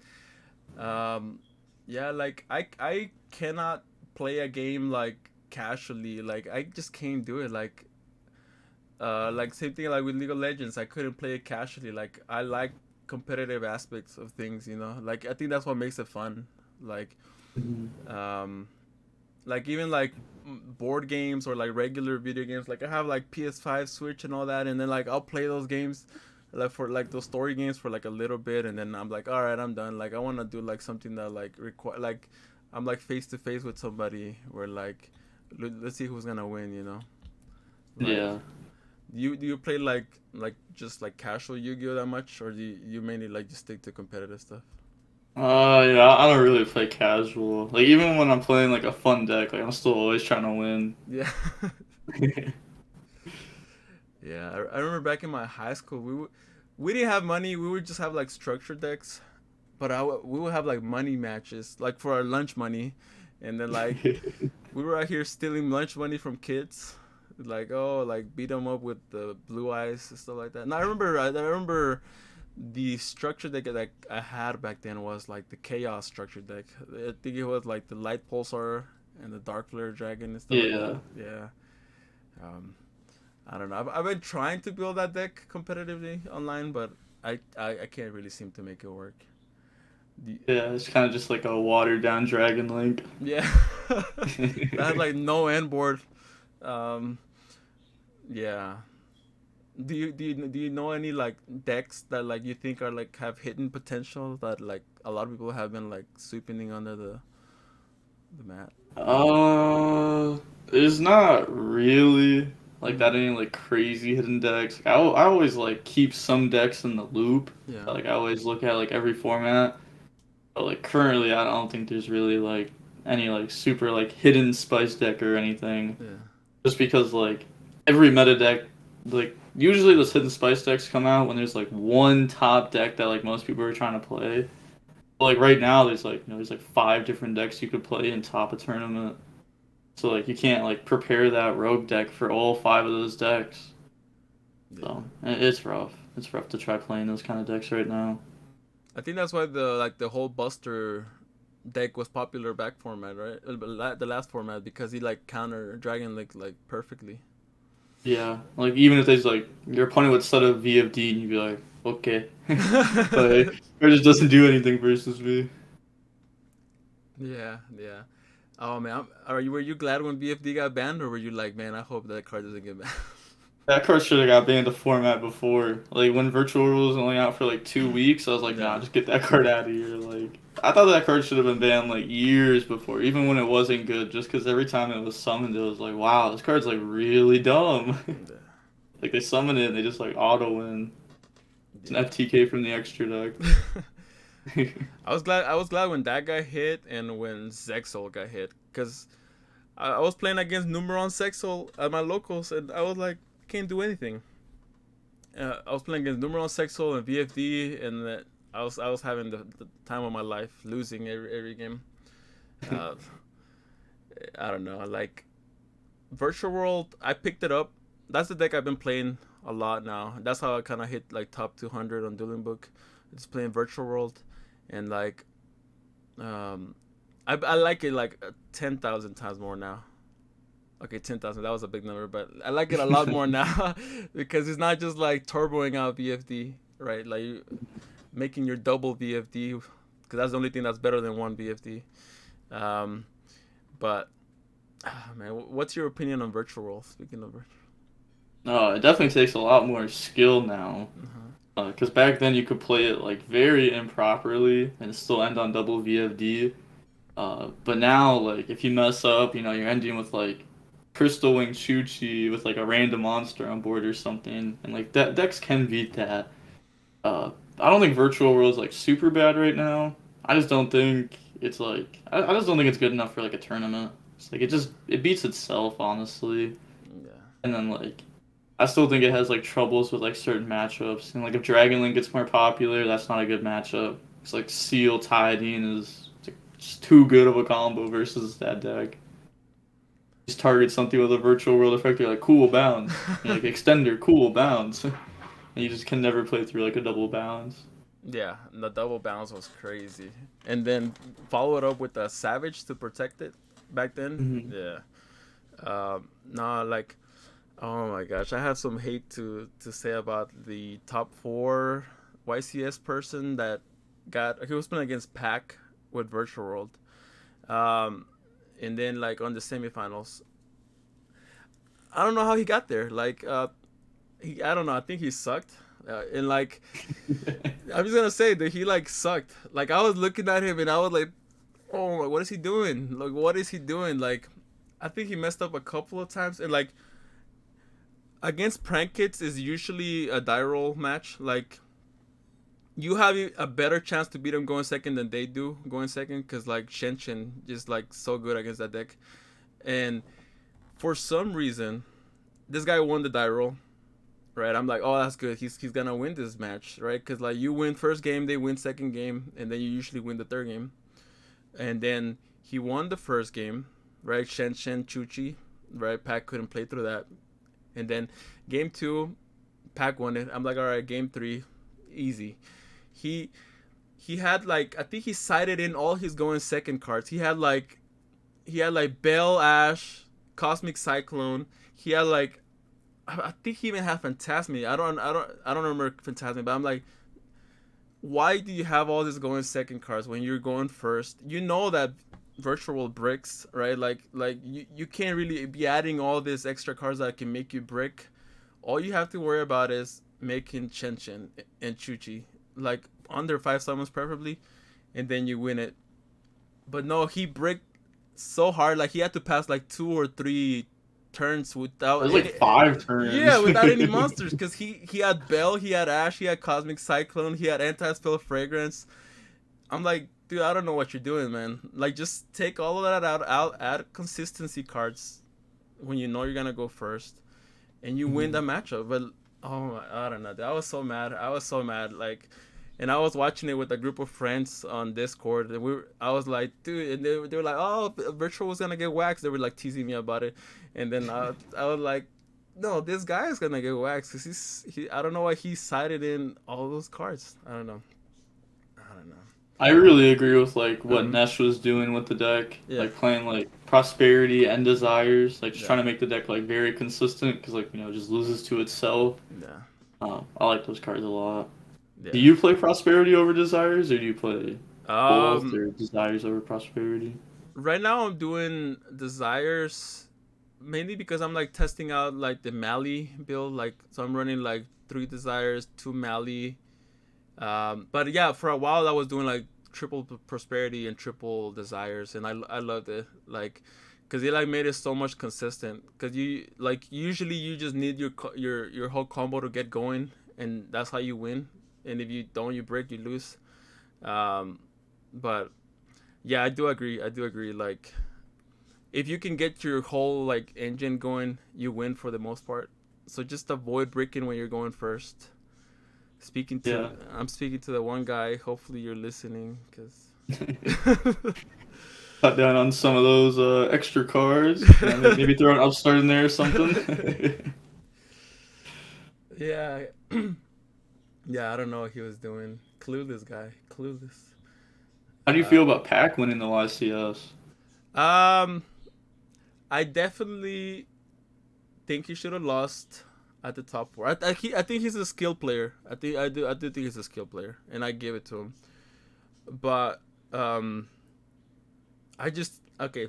um, yeah, like I cannot play a game like casually. Like I just can't do it. Like same thing like with League of Legends. I couldn't play it casually. Like I like competitive aspects of things, you know. Like I think that's what makes it fun. Like Mhm. um like even like board games or like regular video games. Like I have like PS5, Switch, and all that, and then like I'll play those games, like for like those story games for like a little bit, and then I'm like, all right, I'm done. Like I want to do like something that like require like I'm like face to face with somebody where like let's see who's gonna win, you know. Like Yeah. do you play like just like casual Yu-Gi-Oh that much, or do you mainly like just stick to competitive stuff? Yeah, I don't really play casual. Like even when I'm playing like a fun deck, like I'm still always trying to win. Yeah. Yeah, I remember back in my high school, we didn't have money. We would just have like structured decks, but we would have like money matches, like for our lunch money, and then like we were out here stealing lunch money from kids, like oh like beat them up with the blue eyes and stuff like that. And I remember the structure deck that I had back then was like the chaos structure deck. I think it was like the light pulsar and the dark flare dragon and stuff like that. Yeah. Yeah. Um, I don't know. I've been trying to build that deck competitively online, but I can't really seem to make it work. The, Yeah, it's kind of just like a watered down Dragon Link. yeah, that had like no end board. Um, yeah. Do you know any like decks that like you think are like have hidden potential that like a lot of people have been like sweeping under the mat? Uh, it's not really like Mm-hmm. that any like crazy hidden decks. Like, I always like keep some decks in the loop. Yeah. Like I always look at like every format. But like currently, I don't think there's really like any like super like hidden spice deck or anything. Yeah. Just because like every meta deck, like usually those hidden spice decks come out when there's like one top deck that like most people are trying to play. But, like right now, there's like there's like five different decks you could play in top a tournament. So like you can't like prepare that rogue deck for all five of those decks. Yeah. So it's rough. It's rough to try playing those kind of decks right now. I think that's why the whole Buster deck was popular back format, right? The last format because he like counter Dragon like perfectly. Yeah, like even if there's like your opponent would set up VFD and you'd be like, okay, like or just doesn't do anything versus me. Yeah, yeah. Oh man, were you glad when BFD got banned, or were you like, man, I hope that card doesn't get banned? That card should have got banned the format before. Like when Virtual Rule was only out for like 2 weeks, I was like, nah, Yeah, just get that card out of here. Like I thought that card should have been banned like years before, even when it wasn't good. Just because every time it was summoned, it was like, wow, this card's like really dumb. yeah, Like they summon it and they just like auto win. It's an FTK from the extra deck. yeah. I was glad when that guy hit and when Zexal got hit because I was playing against Numeron Zexal at my locals and I was like, can't do anything. I was playing against Numeron Zexal and VFD and I was having the time of my life, losing every game. Uh, I don't know, like Virtual World, I picked it up. That's the deck I've been playing a lot now. That's how I kind of hit like top 200 on Dueling Book. Just playing Virtual World, and like, um, I like it like 10,000 times more now. Okay, 10,000. That was a big number, but I like it a lot more now because it's not just like turboing out VFD, right? Like making your double VFD, because that's the only thing that's better than one VFD. Um, but man, what's your opinion on Virtual World? Speaking of virtual. It definitely takes a lot more skill now. Uh-huh. Because back then you could play it like very improperly and still end on double VFD. But now, like, if you mess up, you're ending with like Crystal Wing Chuchi with like a random monster on board or something, and like decks can beat that. I don't think Virtual World's like super bad right now. I just don't think it's like I just don't think it's good enough for like a tournament. It's like it beats itself honestly, Yeah. and then like I still think it has like troubles with like certain matchups, and like if Dragon Link gets more popular, that's not a good matchup. It's like Seal Tiding is just too good of a combo versus that deck. Just target something with a virtual world effect, you're like cool bounce. You're like extender, cool bounce. And you just can never play through like a double bounce. Yeah, the double bounce was crazy. And then follow it up with a Savage to protect it back then. Hmm. Yeah. Nah, like, oh my gosh, I have some hate to say about the top four YCS person that he was playing against Pac with Virtual World. Um, and then like on the semifinals, I don't know how he got there. Like, I don't know. I think he sucked. And like, I'm just gonna say that he like sucked. Like I was looking at him and I was like, oh my, what is he doing? Like what is he doing? Like, I think he messed up a couple of times and like against prank kids is usually a die roll match. Like you have a better chance to beat them going second than they do going second because like Shenshin is like so good against that deck. And for some reason, this guy won the die roll. Right, I'm like, oh, that's good. He's gonna win this match, right? Because like you win first game, they win second game, and then you usually win the third game. And then he won the first game, right? Shen Chuchi, right? Pac couldn't play through that. And then game two, Pac won it. I'm like, all right, game three, easy. He he had like I think he sided in all his going second cards. He had like Bell Ash, Cosmic Cyclone. He had like I think he even had Phantasmi. I don't remember Phantasmi, but I'm like, why do you have all this going second cards when you're going first? You know that virtual bricks, right? Like you can't really be adding all these extra cards that can make you brick. All you have to worry about is making Chen and Chuchi like under five summons preferably, and then you win it. But no, he bricked so hard. Like he had to pass like two or three turns without There's any. like five Yeah, turns. without any monsters, because he had Bell, he had Ash, he had Cosmic Cyclone, he had Anti Spell Fragrance. I'm like, dude, I don't know what you're doing, man. Like, just take all of that out, add consistency cards when you know you're gonna go first, and you win the matchup. But oh my, I don't know. I was so mad. I was so mad. Like, and I was watching it with a group of friends on Discord, and I was like, dude, and they were like, oh, Virtual was gonna get waxed. They were like teasing me about it, and then I was like, no, this guy is gonna get waxed because I don't know why he sided in all those cards. I don't know. I don't know. I really agree with like what Mm-hmm. Nesh was doing with the deck, Yeah. like playing like Prosperity and Desires, like just Yeah. trying to make the deck like very consistent because like it just loses to itself. Yeah. I like those cards a lot. Do Yeah. you play Prosperity over Desires, or do you play both, Um. or Desires over Prosperity? Right now I'm doing desires mainly because I'm like testing out like the Mali build. Like, so I'm running like three desires, two Mali. But yeah, for a while I was doing like triple prosperity and triple desires, and I loved it. Like, cause it like made it so much consistent. Cause you like usually you just need your whole combo to get going, and that's how you win. And if you don't, you break, you lose. Um, but yeah, I do agree. I do agree. Like, if you can get your whole like engine going, you win for the most part. So just avoid breaking when you're going first. Yeah. I'm speaking to the one guy. Hopefully you're listening, cause Cut down on some of those extra cards. Maybe throw an upstart in there or something. yeah, yeah. I don't know what he was doing. Clueless guy. Clueless. How do you Uh, feel about Pac winning the YCS? um, I definitely think he should have lost at the top four. I think he's a skill player. I do think he's a skill player, and I give it to him. But I just okay.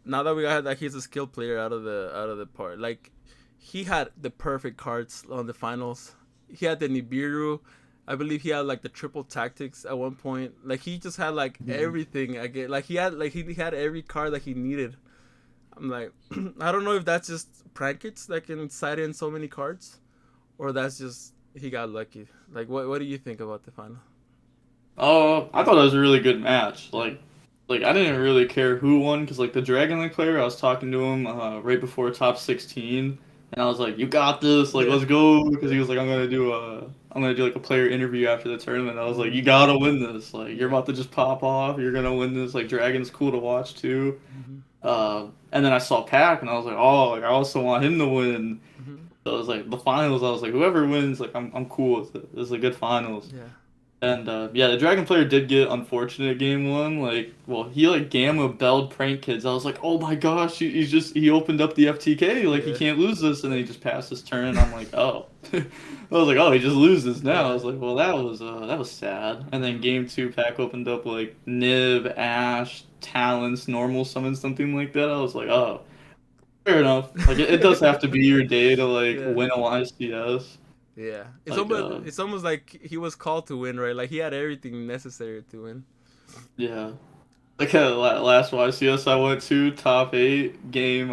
Now that we got that he's a skill player out of the part, like he had the perfect cards on the finals. He had the Nibiru. I believe he had like the triple tactics at one point. Like he just had like Mhm. everything. I get like he had every card that he needed. I'm like, I don't know if that's just Prankets that can side in so many cards, or that's just he got lucky. Like, what do you think about the final? Oh, I thought it was a really good match. Like I didn't really care who won because like the Dragon Link player, I was talking to him right before top 16, and I was like, "You got this! Like, Yeah. let's go!" Because he was like, I'm gonna do like a player interview after the tournament." I was like, "You Mm-hmm. gotta win this! Like, you're Yeah. about to just pop off. You're gonna win this. Like, Dragon's cool to watch too." Mm-hmm. And then I saw Pac, and I was like, "Oh, like I also want him to win." Mm-hmm. So it was like the finals. I was like, "Whoever wins, like I'm cool with it. This is a good finals." Yeah. And yeah, the Dragon player did get unfortunate game one. Like, well, he like Gamma belled prank kids. I was like, oh my gosh, he opened up the FTK. Like, he Yeah. can't lose this, and then he just passed his turn. And I'm like, oh, I was like, oh, he just loses now. I Yeah. was like, well, that was sad. And then Mm-hmm. game two, Pack opened up like Nib, Ash, Talents, normal summon, something like that. I was like, oh, fair enough. Like, it does have to be your day to like Yeah. win a YCS. Yeah. Like, It's almost like he was called to win, right? Like he had everything necessary to win. yeah. Like last YCS I went to top eight game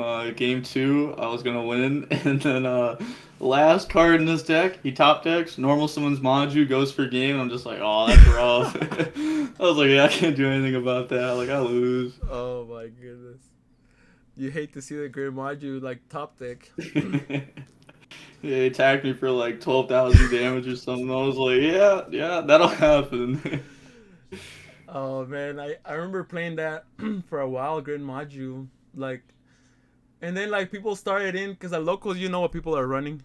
two I was gonna win and then last card in this deck he top decks normal summons Maju goes for game and I'm just like oh that's rough. I was like yeah I can't do anything about that like I lose. Oh my goodness. You hate to see the Gren Maju like top deck. Yeah, he attacked me for like 12,000 damage or something. I was like yeah that'll happen. Oh man, I remember playing that for a while, Gren Maju. Like, and then like people started in because at locals you know what people are running.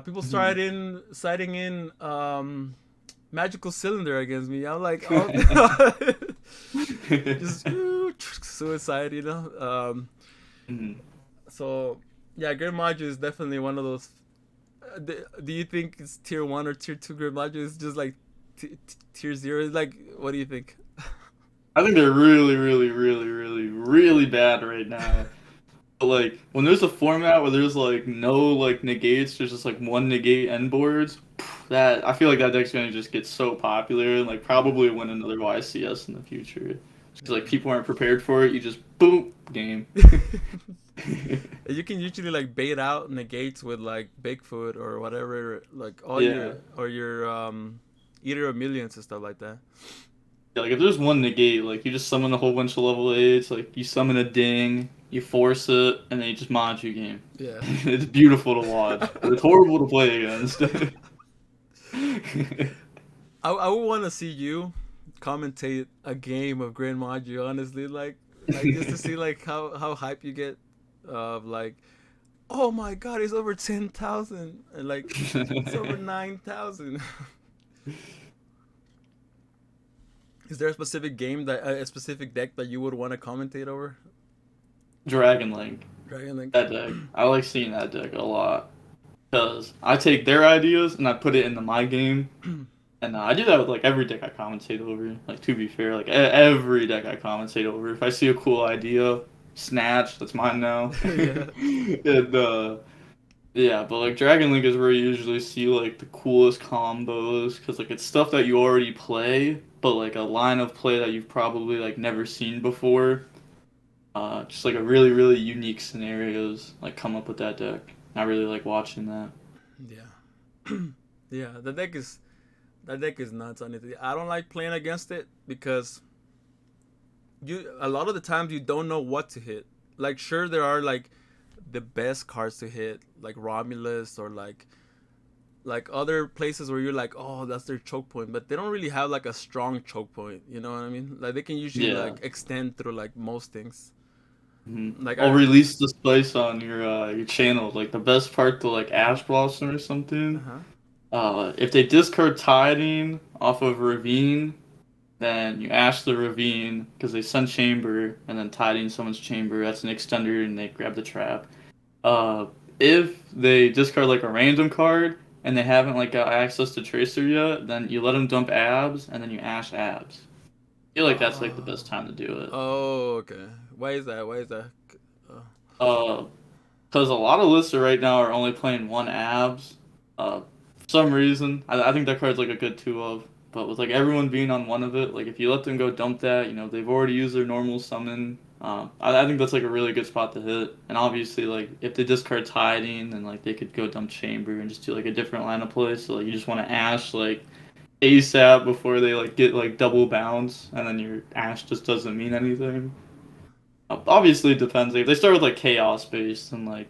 People started in citing in magical cylinder against me. I'm like, oh, just suicide, you know. Mhm. So yeah, Gren Maju is definitely one of those. Do you think it's tier one or tier two Gren Maju? It's just like tier zero. It's like, what do you think? I think they're really bad right now. But like when there's a format where there's like no like negates, there's just like one negate end boards. That I feel like that deck's gonna just get so popular and like Yeah, probably win another YCS in the future. Because like yeah. people aren't prepared for it, you just boom game. You can usually like bait out negates with like Bigfoot or whatever, like all Yeah. your Eater of Millions and stuff like that. Yeah, like if there's one negate, like you just summon a whole bunch of level 8s, like you summon a ding, you force it, and then you just Maju game. Yeah. It's beautiful to watch, but it's horrible to play against. I would want to see you commentate a game of Gren Maju. Honestly, like just to see like how hype you get of like, oh my god, it's over 10,000 and like it's over 9,000. Is there a specific game that a specific deck that you would want to commentate over? Dragon Link, Dragon Link. that deck. I like seeing that deck a lot because I take their ideas and I put it into my game, and I do that with like every deck I commentate over. Like to be fair, like every deck I commentate over. If I see a cool idea, snatch, that's mine now. Yeah. And yeah, but like Dragon Link is where you usually see like the coolest combos because like it's stuff that you already play, but like a line of play that you've probably like never seen before. Just like a really unique scenarios like come up with that deck. I really like watching that. Yeah. Yeah, that deck is nuts. Honestly, I don't like playing against it because you a lot of the times you don't know what to hit. Like, sure, there are like the best cards to hit, like Romulus or like other places where you're like, oh, that's their choke point, but they don't really have like a strong choke point. You know what I mean? Like they can usually Yeah. like extend through like most things. Like I'll I. release this place on your channel. Like the best part to like Ash Blossom or Uh something. huh. If they discard Tiding off of Ravine, then you Ash the Ravine because they send Chamber and then Tiding someone's Chamber. That's an extender and they grab the trap. Uh, if they discard like a random card and they haven't like got access to Tracer yet, then you let them dump Abs and then you Ash Abs. I feel like that's like the Oh. best time to do it. Oh, okay. Why is that? Why is that? Uh, Uh, because a lot of lists right now are only playing one abs. For some reason, I think that card's like a good two of. But with like everyone being on one of it, like if you let them go dump that, they've already used their normal summon. I think that's like a really good spot to hit. And obviously, like if they discard hiding, then like they could go dump chamber and just do like a different line of play. So like you just want to ash like ASAP before they like get like double bounce, and then your ash just doesn't mean anything. Obviously, it depends. Like, if they start with like chaos based and like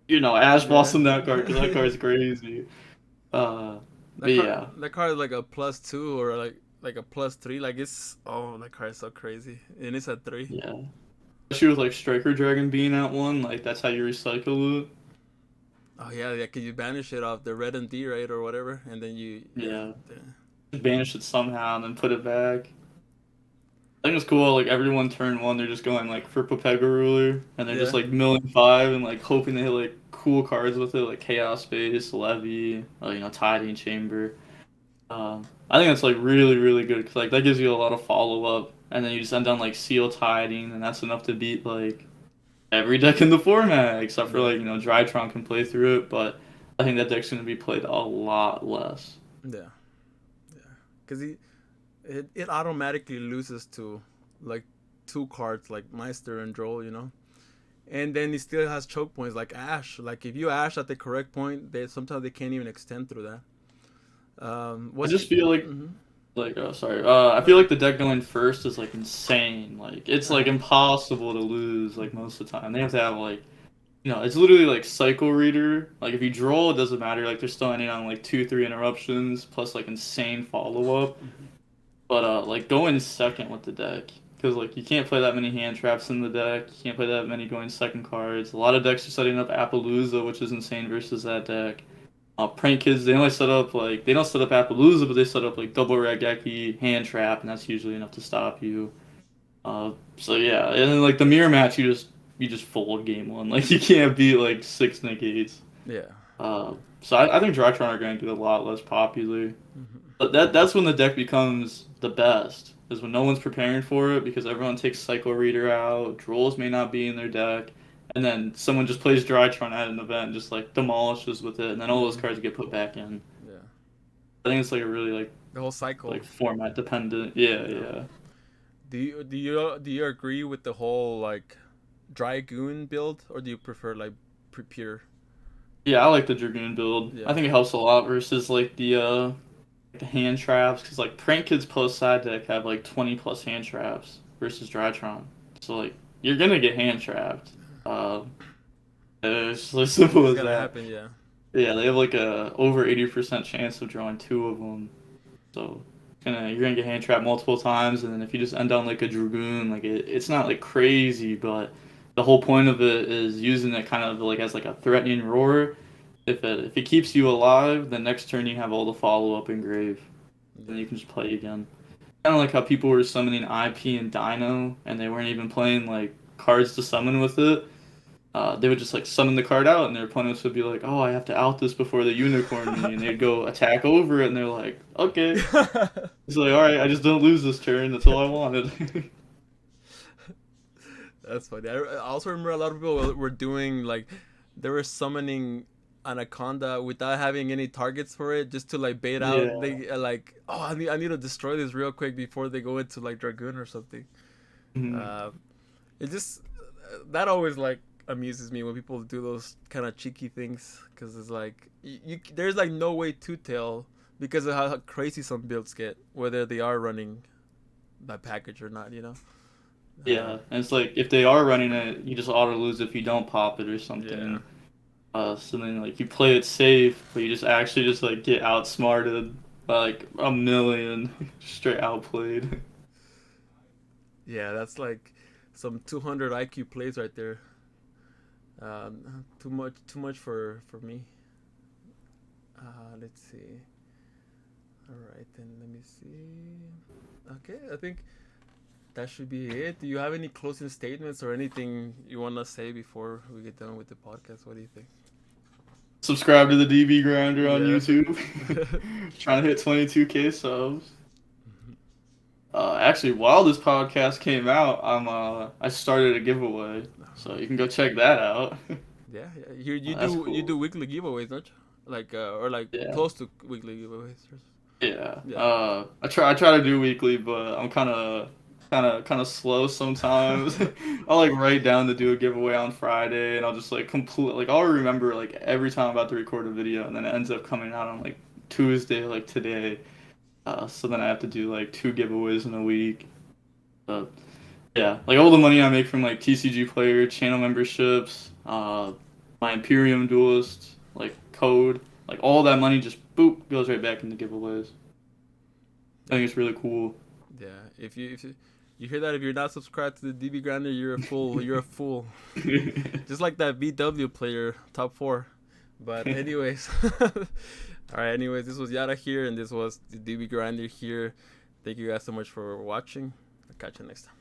ash Yeah. blossom that card because that card's crazy. But yeah, That card is like a +2 or like a +3. Like it's that card is so crazy, and it's at 3. yeah. Especially with like Striker Dragon being at one, like that's how you recycle it. Oh yeah, yeah. Cause you banish it off the red and D, right, or whatever, and then Yeah, yeah. banish it somehow and then put it back. I think it's cool. Like everyone turn one, they're just going like for Pepega Ruler, and they're just Yeah. like milling five and like hoping to hit like cool cards with it, like Chaos Space, Levy, Tiding Chamber. I think that's like really really good because like that gives you a lot of follow up, and then you just end on like Seal Tiding, and that's enough to beat like every deck in the format except for Yeah. like Drytron can play through it, but I think that deck's gonna be played a lot less. Yeah. Yeah. Cause it automatically loses to like 2 cards like Meister and Droll, and then he still has choke points like Ash. Like if you Ash at the correct point, they sometimes they can't even extend through that. I What's just feel like mm-hmm. sorry. I feel like the deck going first is like insane. Like it's like Uh-huh. impossible to lose like most of the time. They have to have like it's literally like Cycle Reader. Like if you draw, it doesn't matter. Like they're still ending on like 2-3 interruptions plus like insane follow up. But like going second with the deck because like you can't play that many hand traps in the deck. You can't play that many going second cards. A lot of decks are setting up Appaloosa, which is insane versus that deck. Prank Kids, they only set up like they don't set up Appaloosa, but they set up like double Raigeki hand trap, and that's usually enough to stop you. So yeah, and then like the mirror match, you just fold game one. Like you can't beat like six negates. Yeah. So I think Drytron are going to get a lot less popular. Mm-hmm. But that's when the deck becomes the best. Is when no one's preparing for it because everyone takes Cycle Reader out, Drolls may not be in their deck, and then someone just plays Drytron at an event and just like demolishes with it, and then all those Mm-hmm. cards get put back in. Yeah. I think it's like a really The whole cycle. like format dependent. Yeah, Yeah. yeah. Do you agree with the whole like Dragoon build, or do you prefer like pure? Yeah, I like the Dragoon build. I Yeah. think it helps a lot versus like the hand traps because like Prank Kids post side deck have like 20 plus hand traps versus Drytron. So like you're gonna get hand trapped. Uh, it's as simple It's as gonna that. happen. Yeah. Yeah, they have like a over 80% chance of drawing two of them. So you're gonna get hand trapped multiple times, and then if you just end on like a Dragoon, like it's not like crazy, but the whole point of it is using it kind of like as like a threatening roar. If it keeps you alive, the next turn you have all the follow up in grave, and Yeah. you can just play again. Kind of like how people were summoning IP and Dino, and they weren't even playing like cards to summon with it. They would just like summon the card out, and their opponents would be like, "Oh, I have to out this before the unicorn me," and they'd go attack over it, and they're like, "Okay." It's like, "All right, I just don't lose this turn. That's all I wanted." That's funny. I also remember a lot of people were doing like they were summoning Anaconda without having any targets for it, just to like bait out. Yeah. They like, oh, I need to destroy this real quick before they go into like Dragoon or something. Mhm. Uh, it just that always like amuses me when people do those kind of cheeky things because it's like there's like no way to tell because of how crazy some builds get whether they are running that package or not. Yeah, and it's like if they are running it, you just auto lose if you don't pop it or Yeah. something. So then like you play it safe, but you just actually just like get outsmarted by like a million, straight outplayed. Yeah, that's like some 200 IQ plays right there. Too much for me. Let's see. All right, then let me see. Okay, I think that should be it. Do you have any closing statements or anything you want to say before we get done with the podcast? What do you think? Subscribe to the DB Grinder on Yeah. YouTube. Trying to hit 22K subs. Actually, while this podcast came out, I started a giveaway, so you can go check that out. Yeah, yeah. Here That's you do cool. weekly giveaways, don't you? Like or like Yeah. close to weekly giveaways. Yeah. Yeah. I try to do weekly, but I'm kind of slow sometimes. I'll like write down to do a giveaway on Friday, and I'll just like complete like I'll remember like every time I'm about to record a video, and then it ends up coming out on like Tuesday, like today. So then I have to do like two giveaways in a week. But yeah, like all the money I make from like TCG player channel memberships, my Imperium duelist like code, like all that money just boop goes right back into giveaways. I Yeah. think it's really cool. Yeah. If you hear that, if you're not subscribed to the DB Grinder, you're a fool. You're a fool. Just like that VW player, top four. But anyways, all right. Anyways, this was Yata here, and this was the DB Grinder here. Thank you guys so much for watching. I'll catch you next time.